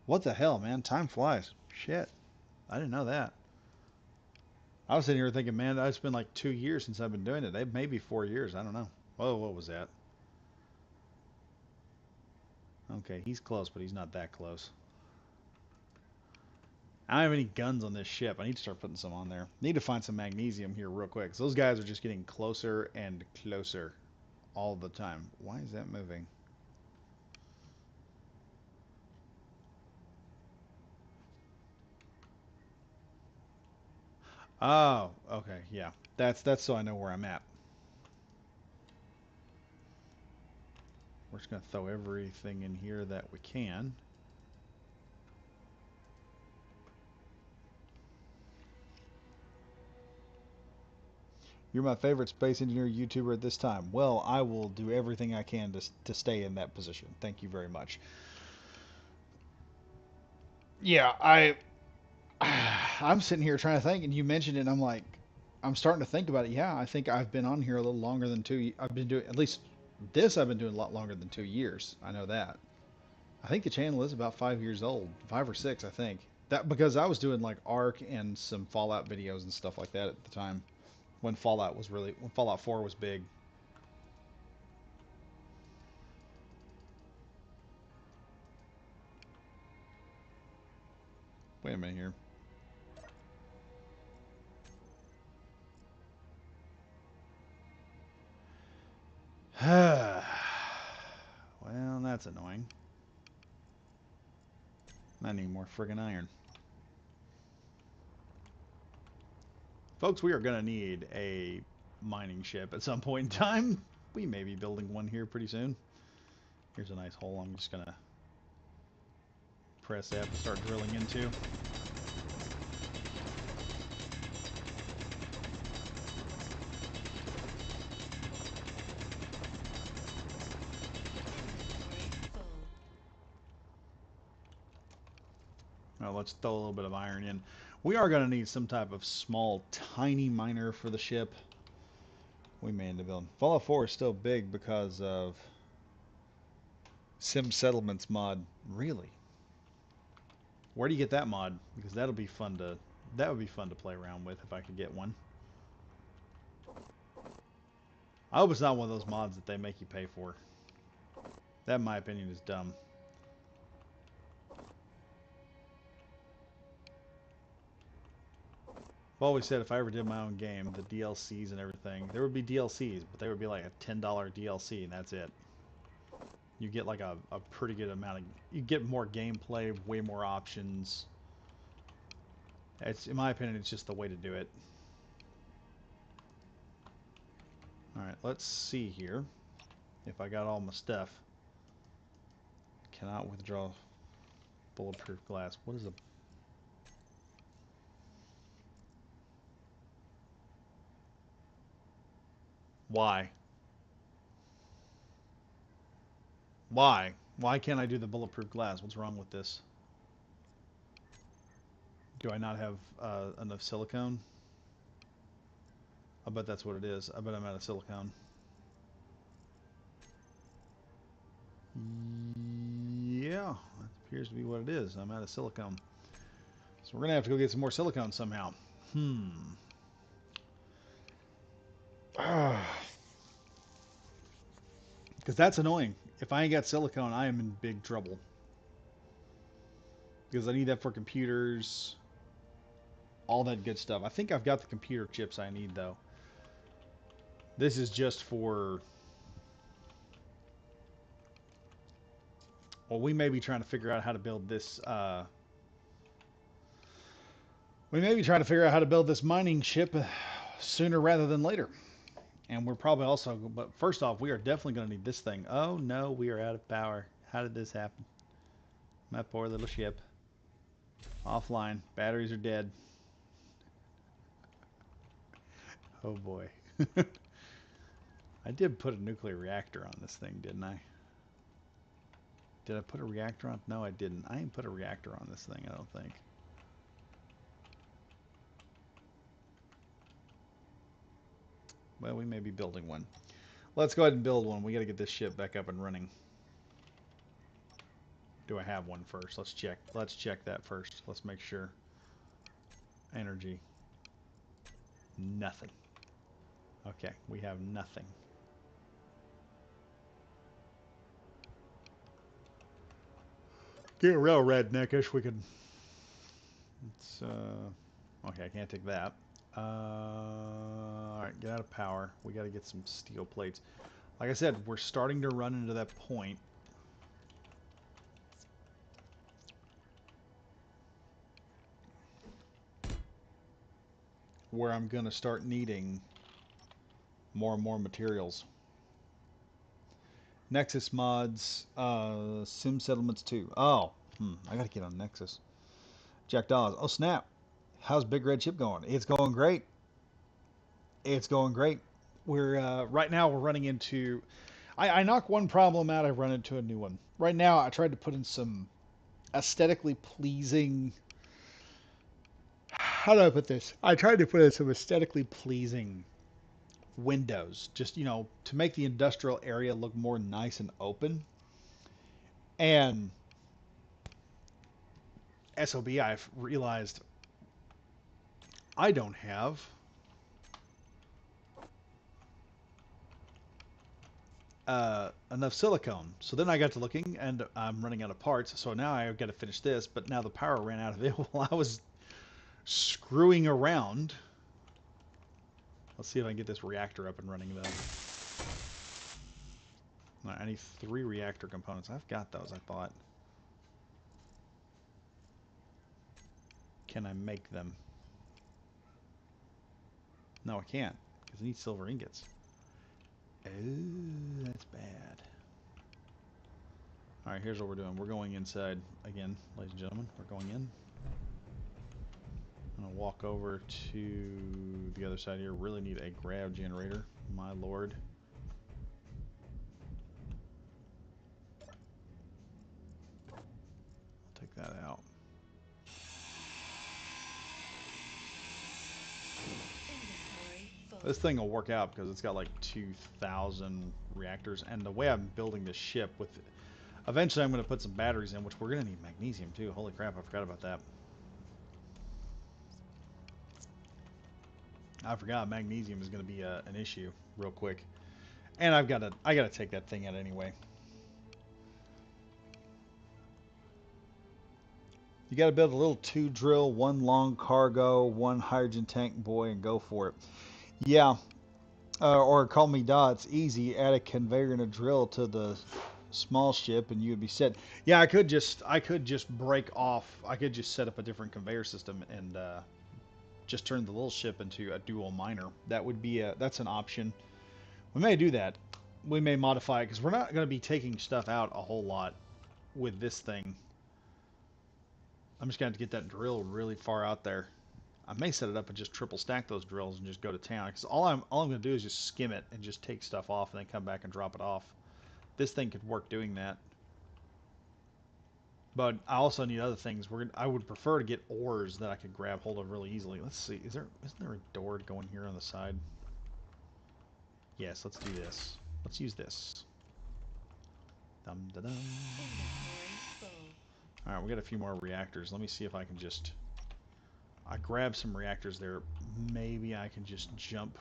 What the hell, man? Time flies. Shit. I didn't know that. I was sitting here thinking, man, it's been like 2 years since I've been doing it. It may be 4 years. I don't know. Whoa, what was that? Okay, he's close, but he's not that close. I don't have any guns on this ship. I need to start putting some on there. Need to find some magnesium here real quick. 'Cause those guys are just getting closer and closer all the time. Why is that moving? Oh, okay, yeah. That's so I know where I'm at. We're just gonna throw everything in here that we can. You're my favorite space engineer YouTuber at this time. Well, I will do everything I can to stay in that position. Thank you very much. Yeah, I'm sitting here trying to think, and you mentioned it, and I'm like, I'm starting to think about it. Yeah, I think I've been on here a little longer than I've been doing, at least this I've been doing a lot longer than 2 years. I know that. I think the channel is about 5 years old, 5 or 6, I think. That because I was doing like Ark and some Fallout videos and stuff like that at the time when when Fallout 4 was big. Wait a minute here. Well, that's annoying. I need more friggin' iron. Folks, we are going to need a mining ship at some point in time. We may be building one here pretty soon. Here's a nice hole I'm just going to press F and start drilling into. Now let's throw a little bit of iron in. We are going to need some type of small, tiny miner for the ship. We may end up building. Fallout 4 is still big because of Sim Settlements mod. Really? Where do you get that mod? Because that would be fun to play around with if I could get one. I hope it's not one of those mods that they make you pay for. That, in my opinion, is dumb. I've always said if I ever did my own game, the DLCs and everything, there would be DLCs, but they would be like a $10 DLC and that's it. You get like a pretty good amount of, you get more gameplay, way more options. It's, in my opinion, it's just the way to do it. Alright, let's see here if I got all my stuff. Cannot withdraw bulletproof glass. What is a... Why? Why? Why can't I do the bulletproof glass? What's wrong with this? Do I not have enough silicone? I bet that's what it is. I bet I'm out of silicone. Yeah, that appears to be what it is. I'm out of silicone. So we're going to have to go get some more silicone somehow. Because that's annoying. If I ain't got silicone, I am in big trouble. Because I need that for computers. All that good stuff. I think I've got the computer chips I need, though. This is just for... Well, we may be trying to figure out how to build this... We may be trying to figure out how to build this mining ship sooner rather than later. And we're probably also... But first off, we are definitely going to need this thing. Oh, no, we are out of power. How did this happen? My poor little ship. Offline. Batteries are dead. Oh, boy. I did put a nuclear reactor on this thing, didn't I? Did I put a reactor on? No, I didn't. I didn't put a reactor on this thing, I don't think. Well, we may be building one. Let's go ahead and build one. We got to get this ship back up and running. Do I have one first? Let's check. Let's check that first. Let's make sure. Energy. Nothing. Okay, we have nothing. Get real redneckish. We could... It's, okay, I can't take that. Alright, get out of power. We got to get some steel plates. Like I said, we're starting to run into that point where I'm going to start needing more and more materials. Nexus mods, Sim Settlements 2. Oh, I got to get on Nexus. Jack Dawes. Oh, snap. How's Big Red Ship going? It's going great. It's going great. We're right now we're running into... I knock one problem out, I run into a new one. Right now, I tried to put in some aesthetically pleasing... How do I put this? I tried to put in some aesthetically pleasing windows, just, you know, to make the industrial area look more nice and open. And SOB, I've realized I don't have enough silicone. So then I got to looking, and I'm running out of parts. So now I've got to finish this, but now the power ran out of it while I was screwing around. Let's see if I can get this reactor up and running, though. I need 3 reactor components. I've got those, I thought. can I make them? No, I can't, because I need silver ingots. Oh, that's bad. Alright, here's what we're doing. We're going inside again, ladies and gentlemen. We're going in. I'm going to walk over to the other side here. Really need a grav generator, my lord. I'll take that out. This thing will work out because it's got like 2,000 reactors, and the way I'm building this ship with, eventually I'm going to put some batteries in, which we're going to need magnesium too. Holy crap, I forgot about that. I forgot magnesium is going to be an issue real quick, and I gotta take that thing out anyway. You got to build a little 2 drill, 1 long cargo, 1 hydrogen tank boy, and go for it. Yeah. Or call me Dots. Easy. Add a conveyor and a drill to the small ship, and you would be set. Yeah, I could just break off. I could just set up a different conveyor system and just turn the little ship into a dual miner. That would be that's an option. We may do that. We may modify it because we're not going to be taking stuff out a whole lot with this thing. I'm just going to have to get that drill really far out there. I may set it up and just triple stack those drills and just go to town. Because all I'm going to do is just skim it and just take stuff off and then come back and drop it off. This thing could work doing that. But I also need other things. I would prefer to get ores that I could grab hold of really easily. Let's see. Isn't there a door going here on the side? Yes, let's do this. Let's use this. Dum da dum. Alright, we got a few more reactors. Let me see if I can just... I grabbed some reactors there. Maybe I can just jump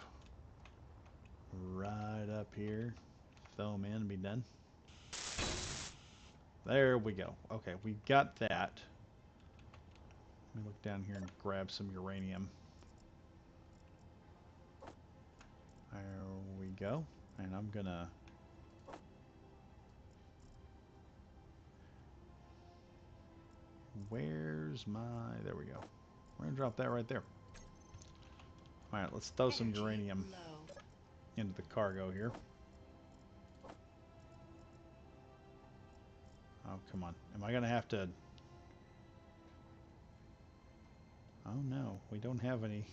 right up here, throw them in, and be done. There we go. Okay, we got that. Let me look down here and grab some uranium. There we go. And I'm gonna... Where's my... There we go. We're gonna drop that right there. Alright, let's throw some uranium into the cargo here. Oh, come on. Am I gonna have to... Oh no, we don't have any...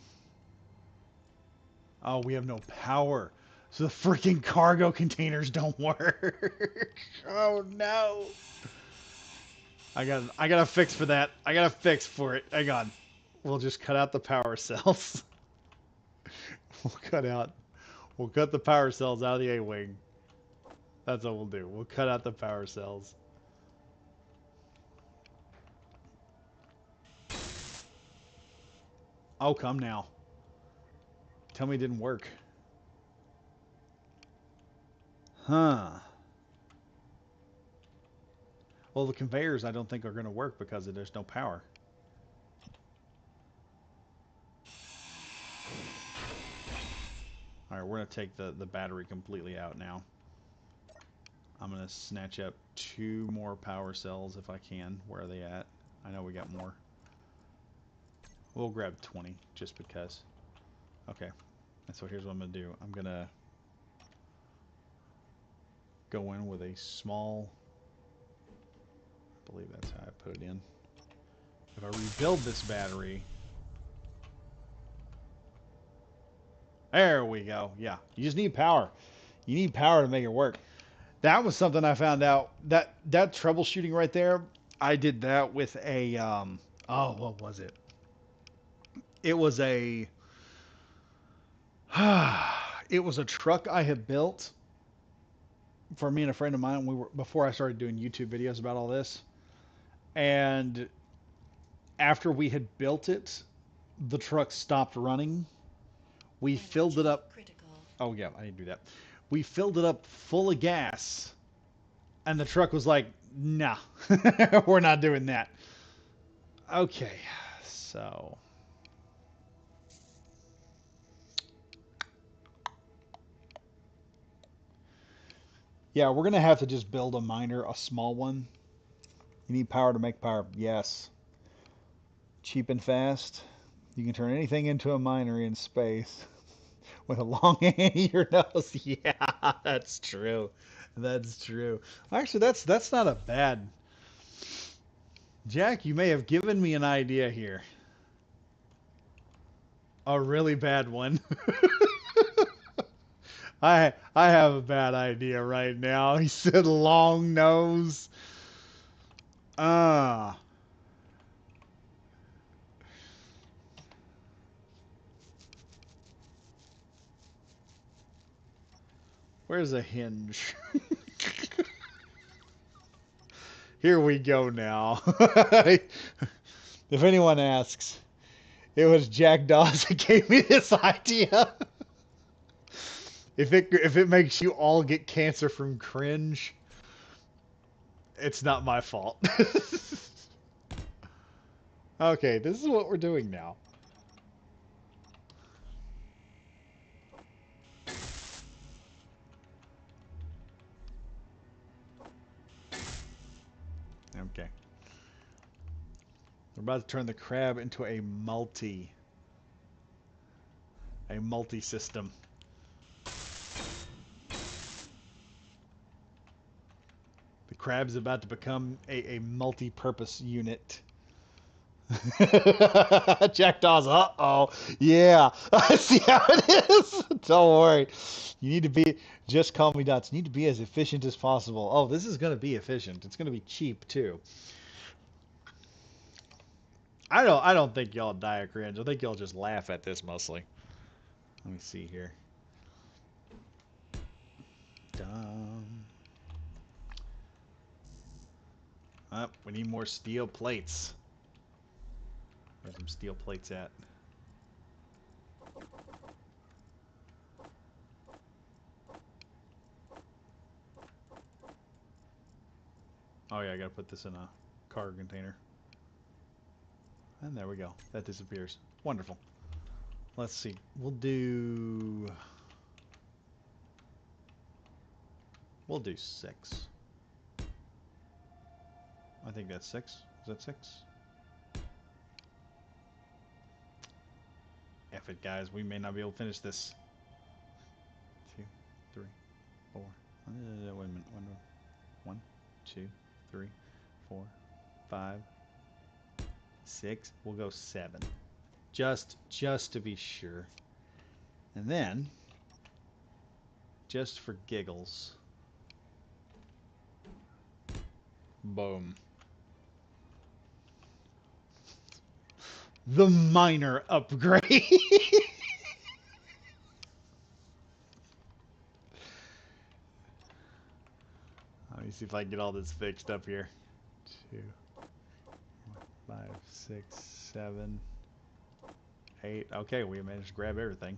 Oh, we have no power. So the freaking cargo containers don't work. Oh no. I got a fix for that. I got a fix for it. Hang on. We'll just cut out the power cells. We'll cut the power cells out of the A-wing. That's what we'll do. We'll cut out the power cells. Oh, come now. Tell me it didn't work. Huh. Well, the conveyors I don't think are going to work because there's no power. Alright, we're going to take the battery completely out now. I'm going to snatch up 2 more power cells if I can. Where are they at? I know we got more. We'll grab 20 just because. Okay. And so here's what I'm going to do. I'm going to go in with a small... I believe that's how I put it in. If I rebuild this battery... There we go. Yeah. You just need power. You need power to make it work. That was something I found out. That troubleshooting right there, I did that with a... oh, what was it? It was a... it was a truck I had built for me and a friend of mine. Before I started doing YouTube videos about all this. And after we had built it, the truck stopped running. We filled it up. Oh yeah, I didn't do that. We filled it up full of gas, and the truck was like, "Nah, we're not doing that." Okay, so yeah, we're gonna have to just build a miner, a small one. You need power to make power. Yes. cheap and fast. You can turn anything into a miner in space with a long your nose. Yeah, that's true. That's true. Actually, that's not a bad. Jack, you may have given me an idea here. A really bad one. I have a bad idea right now. He said long nose. Ah. Where's a hinge? Here we go now. If anyone asks, it was Jack Dawes that gave me this idea. If it makes you all get cancer from cringe, it's not my fault. Okay, this is what we're doing now. Okay. We're about to turn the crab into a multi-system. The crab's about to become a multi-purpose unit. Jack Dawes, uh-oh. Yeah. I see how it is. Don't worry. You need to be, just call me Dots. You need to be as efficient as possible. Oh, this is going to be efficient. It's going to be cheap, too. I don't think y'all die of cringe. I think y'all just laugh at this mostly. Let me see here. Dumb. We need more steel plates. Where's some steel plates at? Oh yeah, I gotta put this in a cargo container. And there we go. That disappears. Wonderful. Let's see. We'll do 6. I think that's 6. Is that 6? F it, guys. We may not be able to finish this. 2, 3, 4. Wait a minute. 1, 2, 3, 4, 5, 6. We'll go 7. Just to be sure. And then, just for giggles, boom. The miner upgrade. Let me see if I can get all this fixed up here. 2, 5, 6, 7, 8. Okay, we managed to grab everything.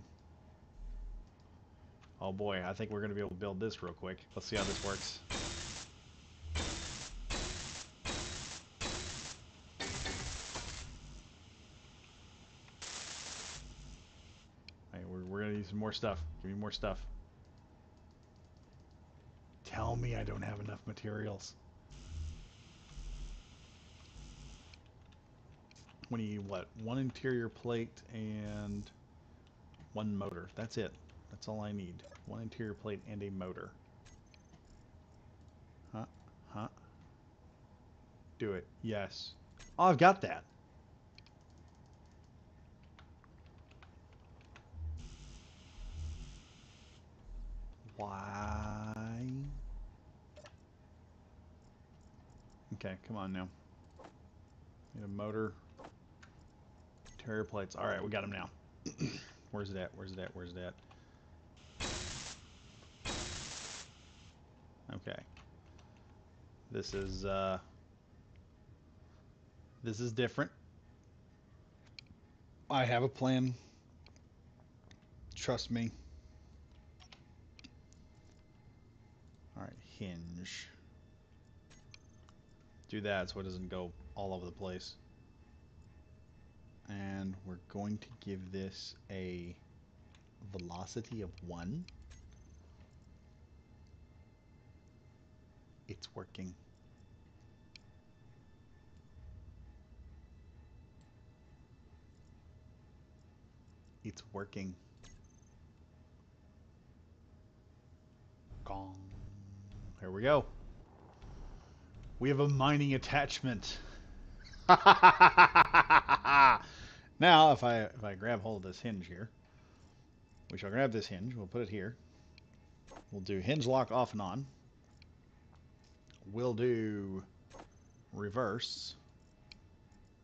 Oh boy, I think we're going to be able to build this real quick. Let's see how this works. All right, we're going to need some more stuff. Give me more stuff. Tell me I don't have enough materials. We need, what, 1 interior plate and 1 motor. That's it. That's all I need. 1 interior plate and a motor. Huh? Do it. Yes. Oh, I've got that. Why? Okay, come on now. Need a motor. Interior plates. Alright, we got them now. Where's it at? Where's it at? Where's it at? Okay. This is different. I have a plan. Trust me. Alright, hinge. Do that so it doesn't go all over the place. And we're going to give this a velocity of 1. It's working. It's working. Gong. Here we go. We have a mining attachment. Now, if I grab hold of this hinge here, we shall grab this hinge. We'll put it here. We'll do hinge lock off and on. We'll do reverse.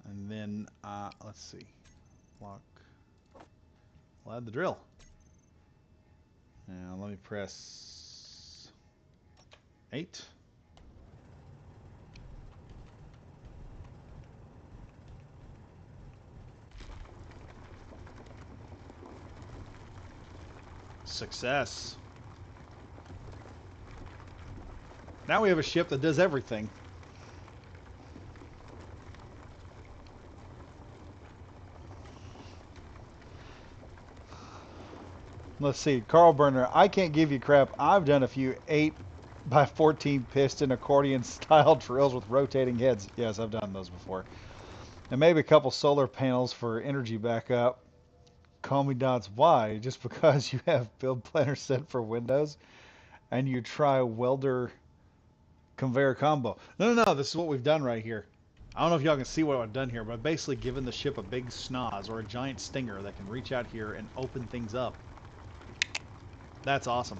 And then, let's see. Lock. We'll add the drill. Now, let me press 8. Success. Now we have a ship that does everything. Let's see, Carl Burner, I can't give you crap. I've done a few 8x14 piston accordion style drills with rotating heads. Yes, I've done those before. And maybe a couple solar panels for energy backup. Call me Dots. Why? Just because you have build planner set for Windows and you try welder conveyor combo. No, this is what we've done right here. I don't know if y'all can see what I've done here, but I've basically given the ship a big snoz or a giant stinger that can reach out here and open things up. That's awesome.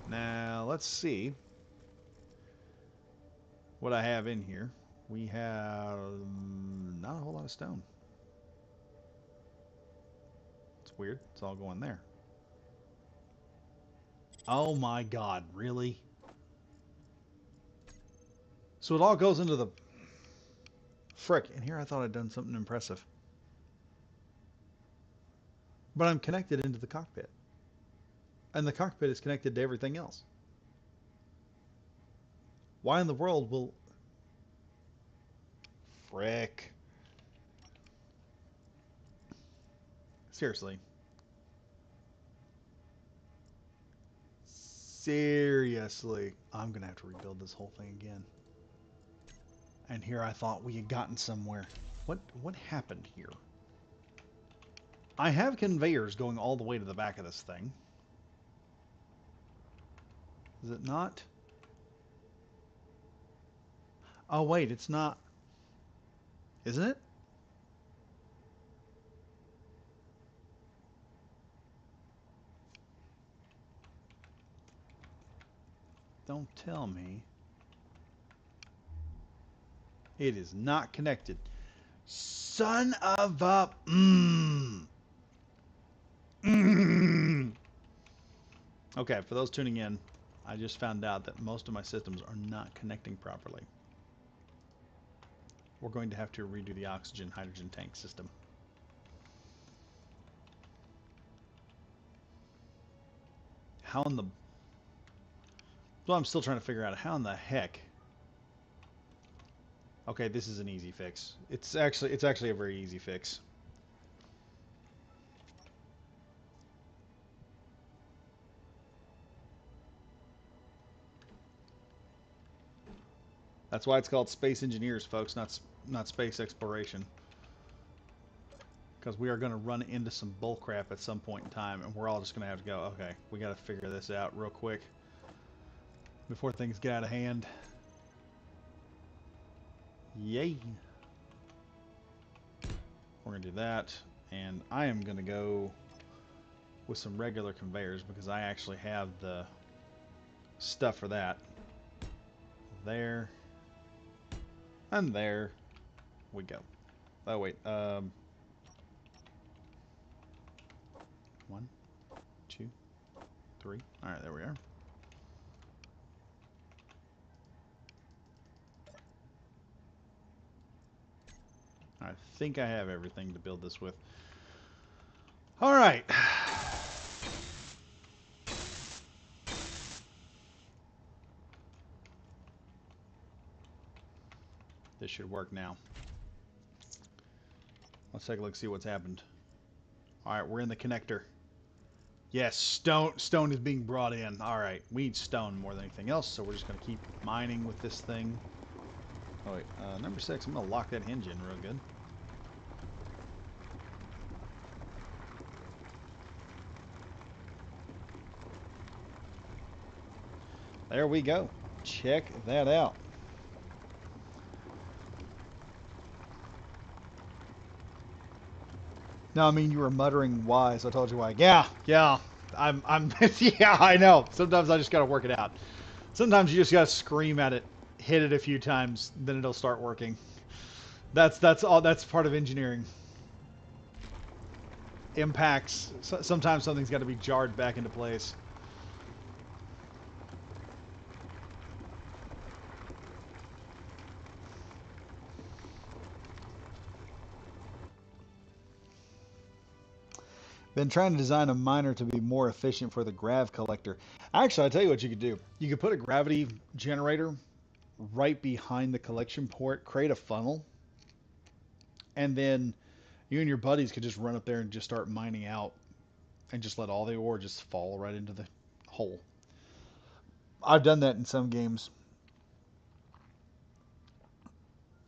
Now, let's see what I have in here. We have not a whole lot of stone. It's weird. It's all going there. Oh my god, really? So it all goes into the... Frick, and here I thought I'd done something impressive. But I'm connected into the cockpit. And the cockpit is connected to everything else. Why in the world will... Frick. Seriously. Seriously. I'm going to have to rebuild this whole thing again. And here I thought we had gotten somewhere. What happened here? I have conveyors going all the way to the back of this thing. Is it not? Oh wait, it's not. Isn't it? Don't tell me. It is not connected. Son of a... Okay, for those tuning in, I just found out that most of my systems are not connecting properly. We're going to have to redo the oxygen hydrogen tank system. How in the... Well, I'm still trying to figure out how in the heck... Okay, this is an easy fix. It's actually a very easy fix. That's why it's called Space Engineers, folks, not space exploration. Because we are going to run into some bullcrap at some point in time, and we're all just going to have to go, okay, we got to figure this out real quick before things get out of hand. Yay. We're going to do that, and I am going to go with some regular conveyors because I actually have the stuff for that. There. And there we go. Oh, wait. 1, 2, 3. All right, there we are. I think I have everything to build this with. All right. This should work now. Let's take a look, see what's happened. All right, we're in the connector. Yes, stone is being brought in. All right, we need stone more than anything else, so we're just going to keep mining with this thing. Oh wait, number 6, I'm gonna lock that hinge in real good. There we go. Check that out. No, I mean you were muttering why, so I told you why. Yeah, yeah. I'm yeah, I know. Sometimes I just gotta work it out. Sometimes you just gotta scream at it, hit it a few times, then it'll start working. That's all. That's part of engineering. Impacts. Sometimes something's got to be jarred back into place. Been trying to design a miner to be more efficient for the grav collector. Actually, I'll tell you what you could do. You could put a gravity generator right behind the collection port, create a funnel, and then you and your buddies could just run up there and just start mining out and just let all the ore just fall right into the hole. I've done that in some games.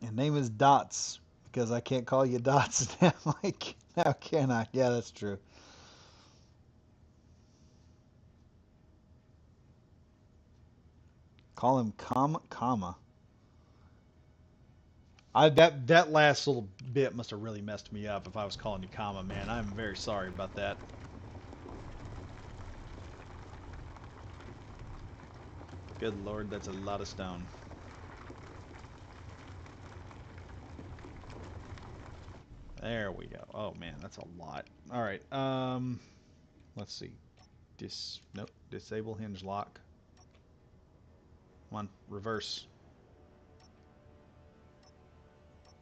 And name is Dots because I can't call you Dots now. Like, how can I? Yeah, that's true. Call him comma. That last little bit must have really messed me up if I was calling you comma, man. I'm very sorry about that. Good lord, that's a lot of stone. There we go. Oh man, that's a lot. All right. Let's see. Nope. Disable hinge lock. Come on, reverse.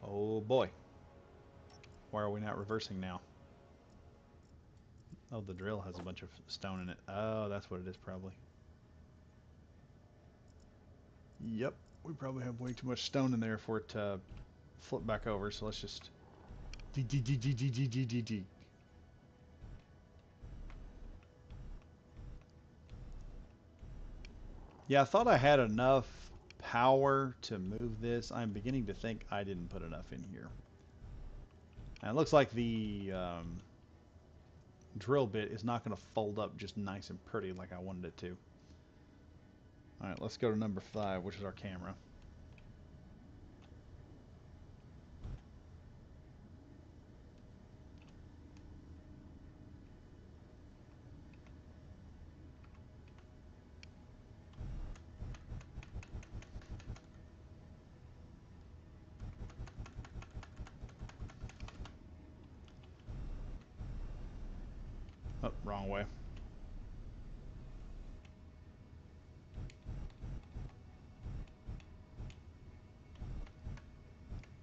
Oh boy. Why are we not reversing now? Oh, the drill has a bunch of stone in it. Oh, that's what it is probably. Yep. We probably have way too much stone in there for it to flip back over, so let's just D. Yeah, I thought I had enough power to move this. I'm beginning to think I didn't put enough in here. And it looks like the drill bit is not going to fold up just nice and pretty like I wanted it to. Alright, let's go to number 5, which is our camera. Oh, wrong way.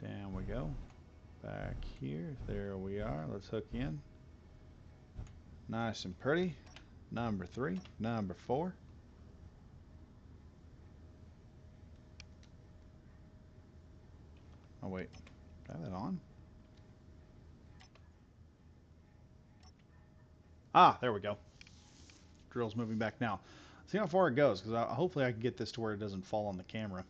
Down we go. Back here. There we are. Let's hook in. Nice and pretty. Number 3. Number 4. Oh, wait. Is that on? Ah, there we go. Drill's moving back now. See how far it goes, because hopefully I can get this to where it doesn't fall on the camera.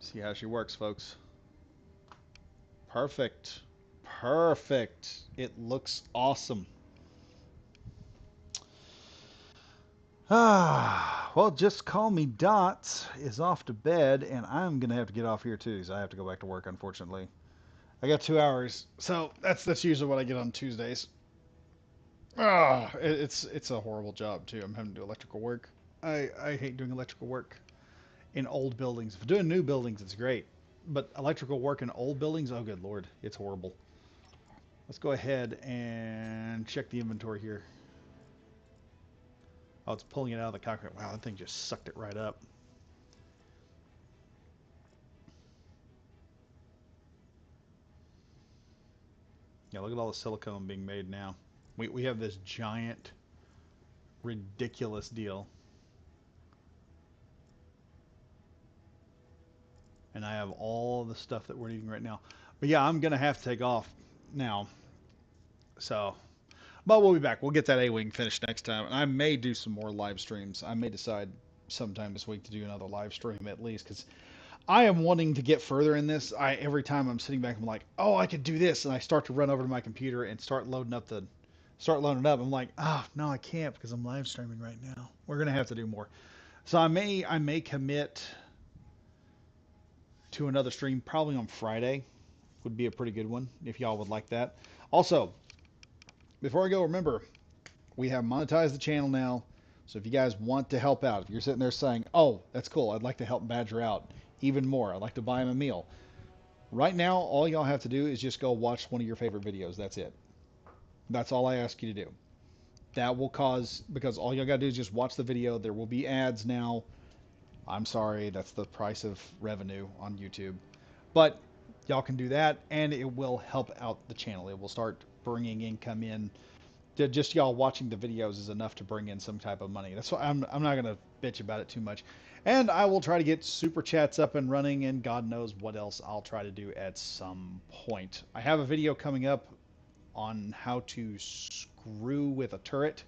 See how she works, folks. Perfect. Perfect. It looks awesome. Ah, well, just call me Dots is off to bed, and I'm gonna have to get off here too, because I have to go back to work, unfortunately. I got 2 hours, so that's usually what I get on Tuesdays. Ah, it's a horrible job too. I'm having to do electrical work. I hate doing electrical work in old buildings. If I'm doing new buildings, it's great, but electrical work in old buildings, oh good lord, it's horrible. Let's go ahead and check the inventory here. Oh, it's pulling it out of the concrete. Wow, that thing just sucked it right up. Yeah, look at all the silicone being made now. We have this giant, ridiculous deal. and I have all the stuff that we're needing right now. But yeah, I'm gonna have to take off now. So, but we'll be back. We'll get that A-wing finished next time, and I may do some more live streams. I may decide sometime this week to do another live stream at least, because I am wanting to get further in this. Every time I'm sitting back, I'm like, oh, I could do this, and I start to run over to my computer and start loading it up. I'm like, oh no, I can't because I'm live streaming right now. We're gonna have to do more. So I may commit to another stream probably on Friday. Would be a pretty good one if y'all would like that. Also, before I go, remember we have monetized the channel now. So if you guys want to help out, if you're sitting there saying, oh, that's cool, I'd like to help Badger out even more, I'd like to buy him a meal. Right now, all y'all have to do is just go watch one of your favorite videos. That's it. That's all I ask you to do. That will cause, because all y'all got to do is just watch the video. There will be ads now. I'm sorry, that's the price of revenue on YouTube. But y'all can do that, and it will help out the channel. It will start bringing income in. Just y'all watching the videos is enough to bring in some type of money. That's why I'm not going to bitch about it too much. And I will try to get super chats up and running, and God knows what else I'll try to do at some point. I have a video coming up on how to screw with a turret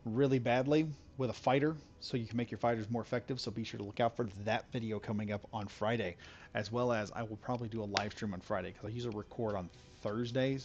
really badly with a fighter so you can make your fighters more effective. So be sure to look out for that video coming up on Friday, as well as I will probably do a live stream on Friday because I usually record on Thursdays.